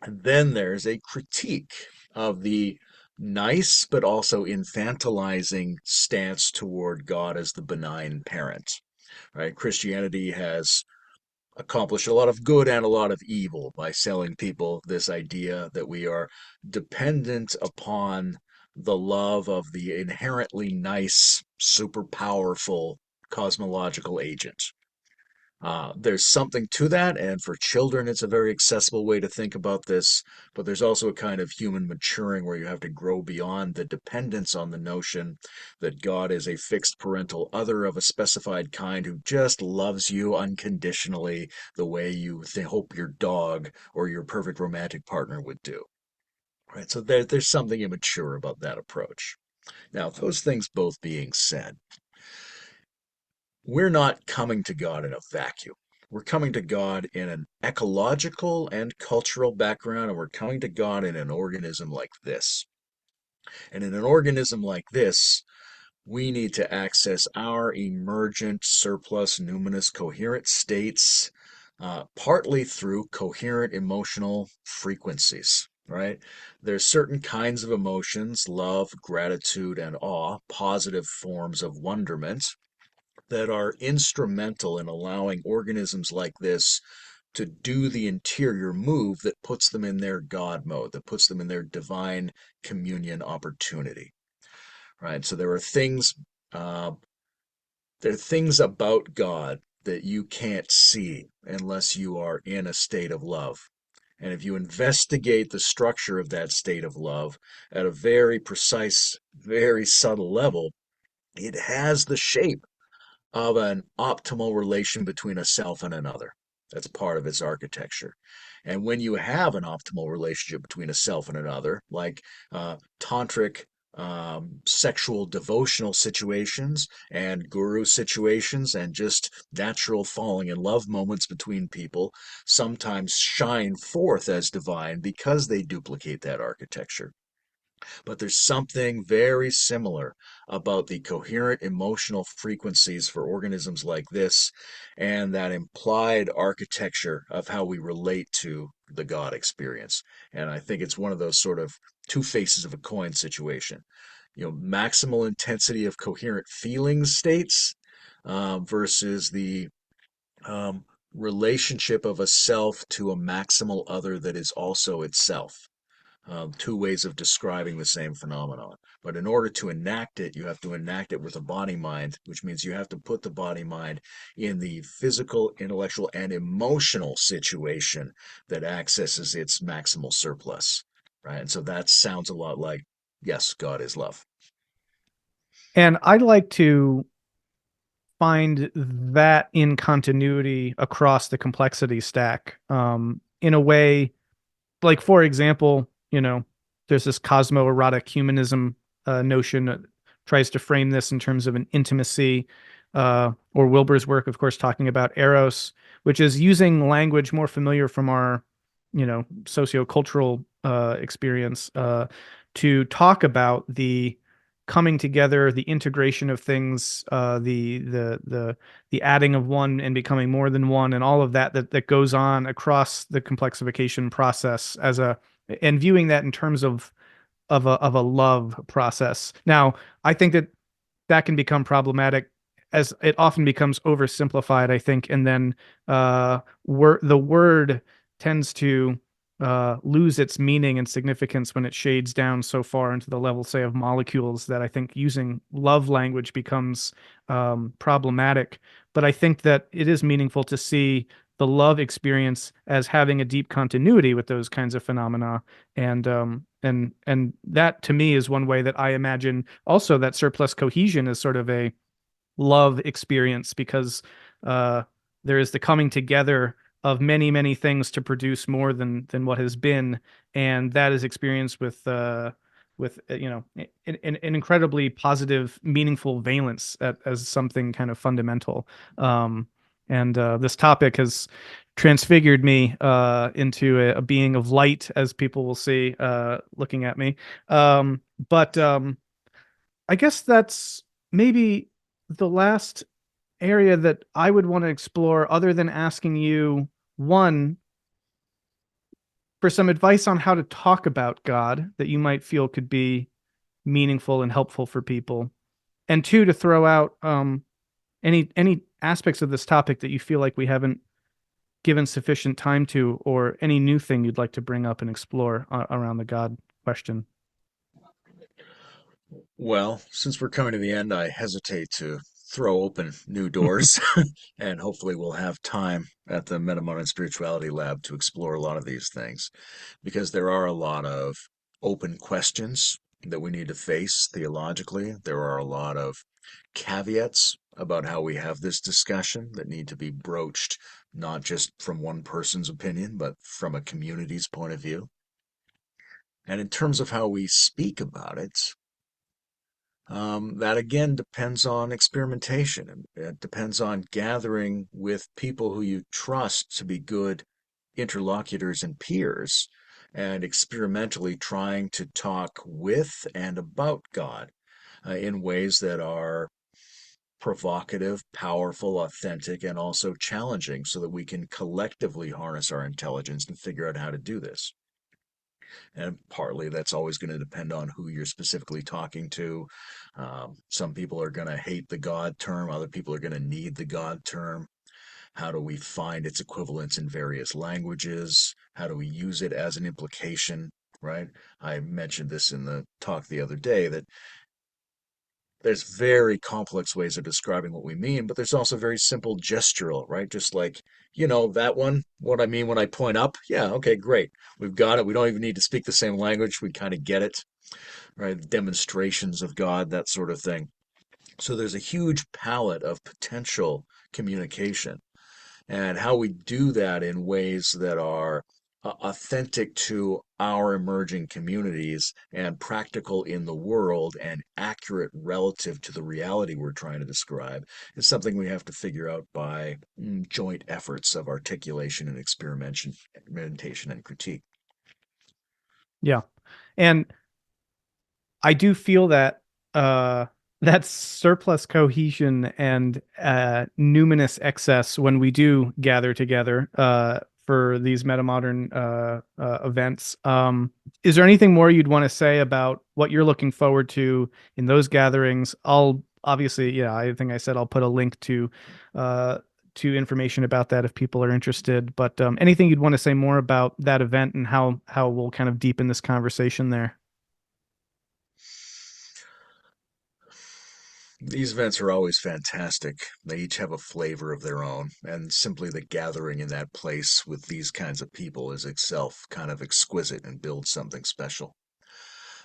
And then there's a critique of the nice but also infantilizing stance toward God as the benign parent. Right? Christianity has accomplished a lot of good and a lot of evil by selling people this idea that we are dependent upon the love of the inherently nice, super powerful cosmological agent. There's something to that, and for children, it's a very accessible way to think about this. But there's also a kind of human maturing where you have to grow beyond the dependence on the notion that God is a fixed parental other of a specified kind who just loves you unconditionally the way you hope your dog or your perfect romantic partner would do. Right? So there's something immature about that approach. Now, those things both being said, we're not coming to God in a vacuum. We're coming to God in an ecological and cultural background, and we're coming to God in an organism like this. And in an organism like this, we need to access our emergent, surplus, numinous, coherent states, partly through coherent emotional frequencies. Right? There's certain kinds of emotions, love, gratitude, and awe, positive forms of wonderment, that are instrumental in allowing organisms like this to do the interior move that puts them in their God mode, that puts them in their divine communion opportunity. Right? So uh, there are things about God that you can't see unless you are in a state of love. And if you investigate the structure of that state of love at a very precise, very subtle level, it has the shape of an optimal relation between a self and another. That's part of its architecture. And when you have an optimal relationship between a self and another, like tantric sexual devotional situations and guru situations and just natural falling in love moments between people, sometimes shine forth as divine because they duplicate that architecture. But there's something very similar about the coherent emotional frequencies for organisms like this and that implied architecture of how we relate to the God experience. And I think it's one of those sort of two faces of a coin situation. Maximal intensity of coherent feelings states versus the um, relationship of a self to a maximal other that is also itself. Two ways of describing the same phenomenon. But in order to enact it, you have to enact it with a body mind, which means you have to put the body mind in the physical, intellectual, and emotional situation that accesses its maximal surplus. Right. And so that sounds a lot like, yes, God is love. And I'd like to find that in continuity across the complexity stack, in a way, like, for example, there's this cosmo-erotic humanism notion that tries to frame this in terms of an intimacy, or Wilber's work, of course, talking about eros, which is using language more familiar from our, sociocultural experience, to talk about the coming together, the integration of things, the adding of one and becoming more than one, and all of that goes on across the complexification process as a and viewing that in terms of a love process. Now, I think that can become problematic as it often becomes oversimplified, I think, and then the word tends to lose its meaning and significance when it shades down so far into the level, say, of molecules, that I think using love language becomes problematic. But I think that it is meaningful to see the love experience as having a deep continuity with those kinds of phenomena, and that to me is one way that I imagine also that surplus cohesion is sort of a love experience, because uh, there is the coming together of many, many things to produce more than what has been, and that is experienced with an incredibly positive, meaningful valence as something kind of fundamental. And this topic has transfigured me into a being of light, as people will see looking at me. But I guess that's maybe the last area that I would want to explore, other than asking you, one, for some advice on how to talk about God that you might feel could be meaningful and helpful for people, and two, to throw out any aspects of this topic that you feel like we haven't given sufficient time to, or any new thing you'd like to bring up and explore around the God question. Well, since we're coming to the end, I hesitate to throw open new doors, and hopefully we'll have time at the Metamodern Spirituality Lab to explore a lot of these things, because there are a lot of open questions that we need to face theologically. There are a lot of caveats about how we have this discussion that need to be broached, not just from one person's opinion, but from a community's point of view. And in terms of how we speak about it, that again depends on experimentation. And it depends on gathering with people who you trust to be good interlocutors and peers, and experimentally trying to talk with and about God in ways that are provocative, powerful, authentic, and also challenging, so that we can collectively harness our intelligence and figure out how to do this. And partly that's always going to depend on who you're specifically talking to. Some people are going to hate the God term, other people are going to need the God term. How do we find its equivalents in various languages? How do we use it as an implication, right? I mentioned this in the talk the other day, that there's very complex ways of describing what we mean, but there's also very simple gestural, right? Just like, that one, what I mean when I point up. Yeah, okay, great. We've got it. We don't even need to speak the same language. We kind of get it, right? Demonstrations of God, that sort of thing. So there's a huge palette of potential communication, and how we do that in ways that are authentic to our emerging communities and practical in the world and accurate relative to the reality we're trying to describe is something we have to figure out by joint efforts of articulation and experimentation and critique. Yeah. And I do feel that uh that surplus cohesion and numinous excess when we do gather together for these metamodern events. Is there anything more you'd want to say about what you're looking forward to in those gatherings? I'll obviously, yeah, I think I said I'll put a link to information about that if people are interested. But anything you'd want to say more about that event and how we'll kind of deepen this conversation there? These events are always fantastic. They each have a flavor of their own, and simply the gathering in that place with these kinds of people is itself kind of exquisite and builds something special.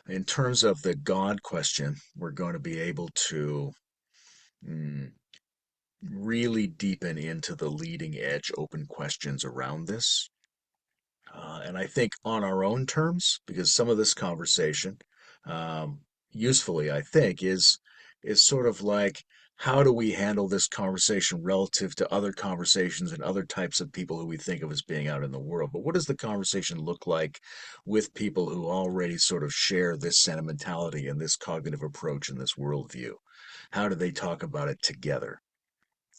In terms of the God question, we're going to be able to mm, really deepen into the leading edge open questions around this. And I think on our own terms, because some of this conversation, um, usefully, I think, is sort of like how do we handle this conversation relative to other conversations and other types of people who we think of as being out in the world. But what does the conversation look like with people who already sort of share this sentimentality and this cognitive approach and this worldview? How do they talk about it together?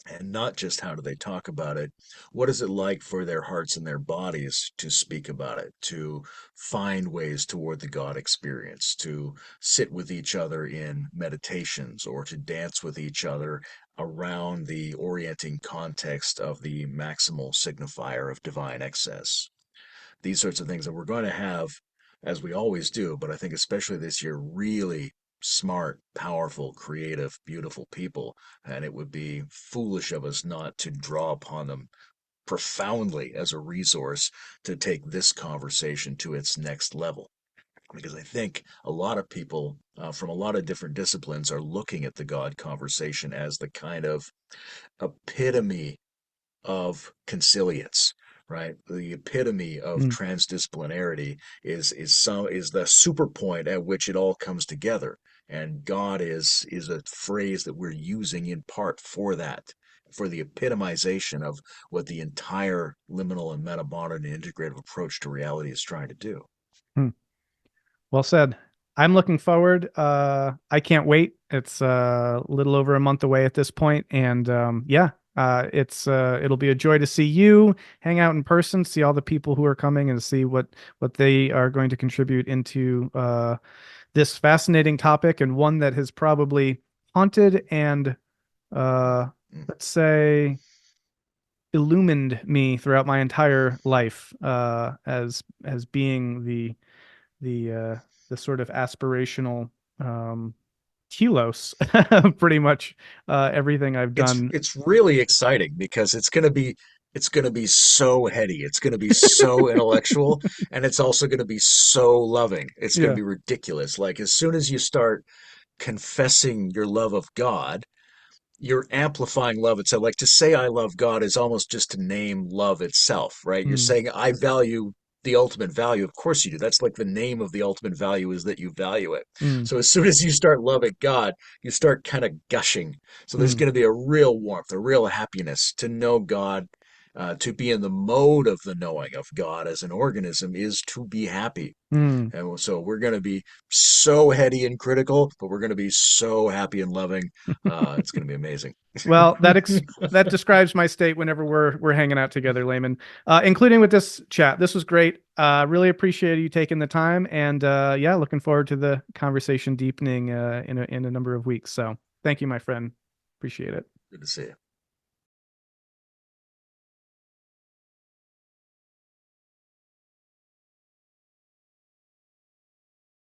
And not just how do they talk about it, what is it like for their hearts and their bodies to speak about it, to find ways toward the God experience, to sit with each other in meditations, or to dance with each other around the orienting context of the maximal signifier of divine excess. These sorts of things that we're going to have, as we always do, but I think especially this year, really smart, powerful, creative, beautiful people, and it would be foolish of us not to draw upon them profoundly as a resource to take this conversation to its next level. Because I think a lot of people from a lot of different disciplines are looking at the God conversation as the kind of epitome of consilience, right? The epitome of Mm, transdisciplinarity is the super point at which it all comes together. And God is a phrase that we're using in part for that, for the epitomization of what the entire liminal and metamodern and integrative approach to reality is trying to do. mm. Well said. I'm looking forward. I can't wait. It's a little over a month away at this point, and yeah, it'll be a joy to see you, hang out in person, see all the people who are coming, and see what they are going to contribute into this fascinating topic and one that has probably haunted and uh, Mm. let's say illumined me throughout my entire life as being the sort of aspirational telos pretty much everything I've It's done. it's really exciting because it's going to be so heady. It's going to be so intellectual, and it's also going to be so loving. It's going to Yeah. be ridiculous. Like as soon as you start confessing your love of God, you're amplifying love itself. Like to say I love God is almost just to name love itself, right? You're Mm, saying I value the ultimate value. Of course you do. That's like the name of the ultimate value is that you value it. mm, So as soon as you start loving God, you start kind of gushing. So there's mm, going to be a real warmth, a real happiness to know God. To be in the mode of the knowing of God as an organism is to be happy. mm. And so we're going to be so heady and critical, but we're going to be so happy and loving. It's going to be amazing. Well, that describes my state whenever we're hanging out together, Layman, including with this chat. This was great. Really appreciate you taking the time, and yeah, looking forward to the conversation deepening in a number of weeks. So, thank you, my friend. Appreciate it. Good to see you.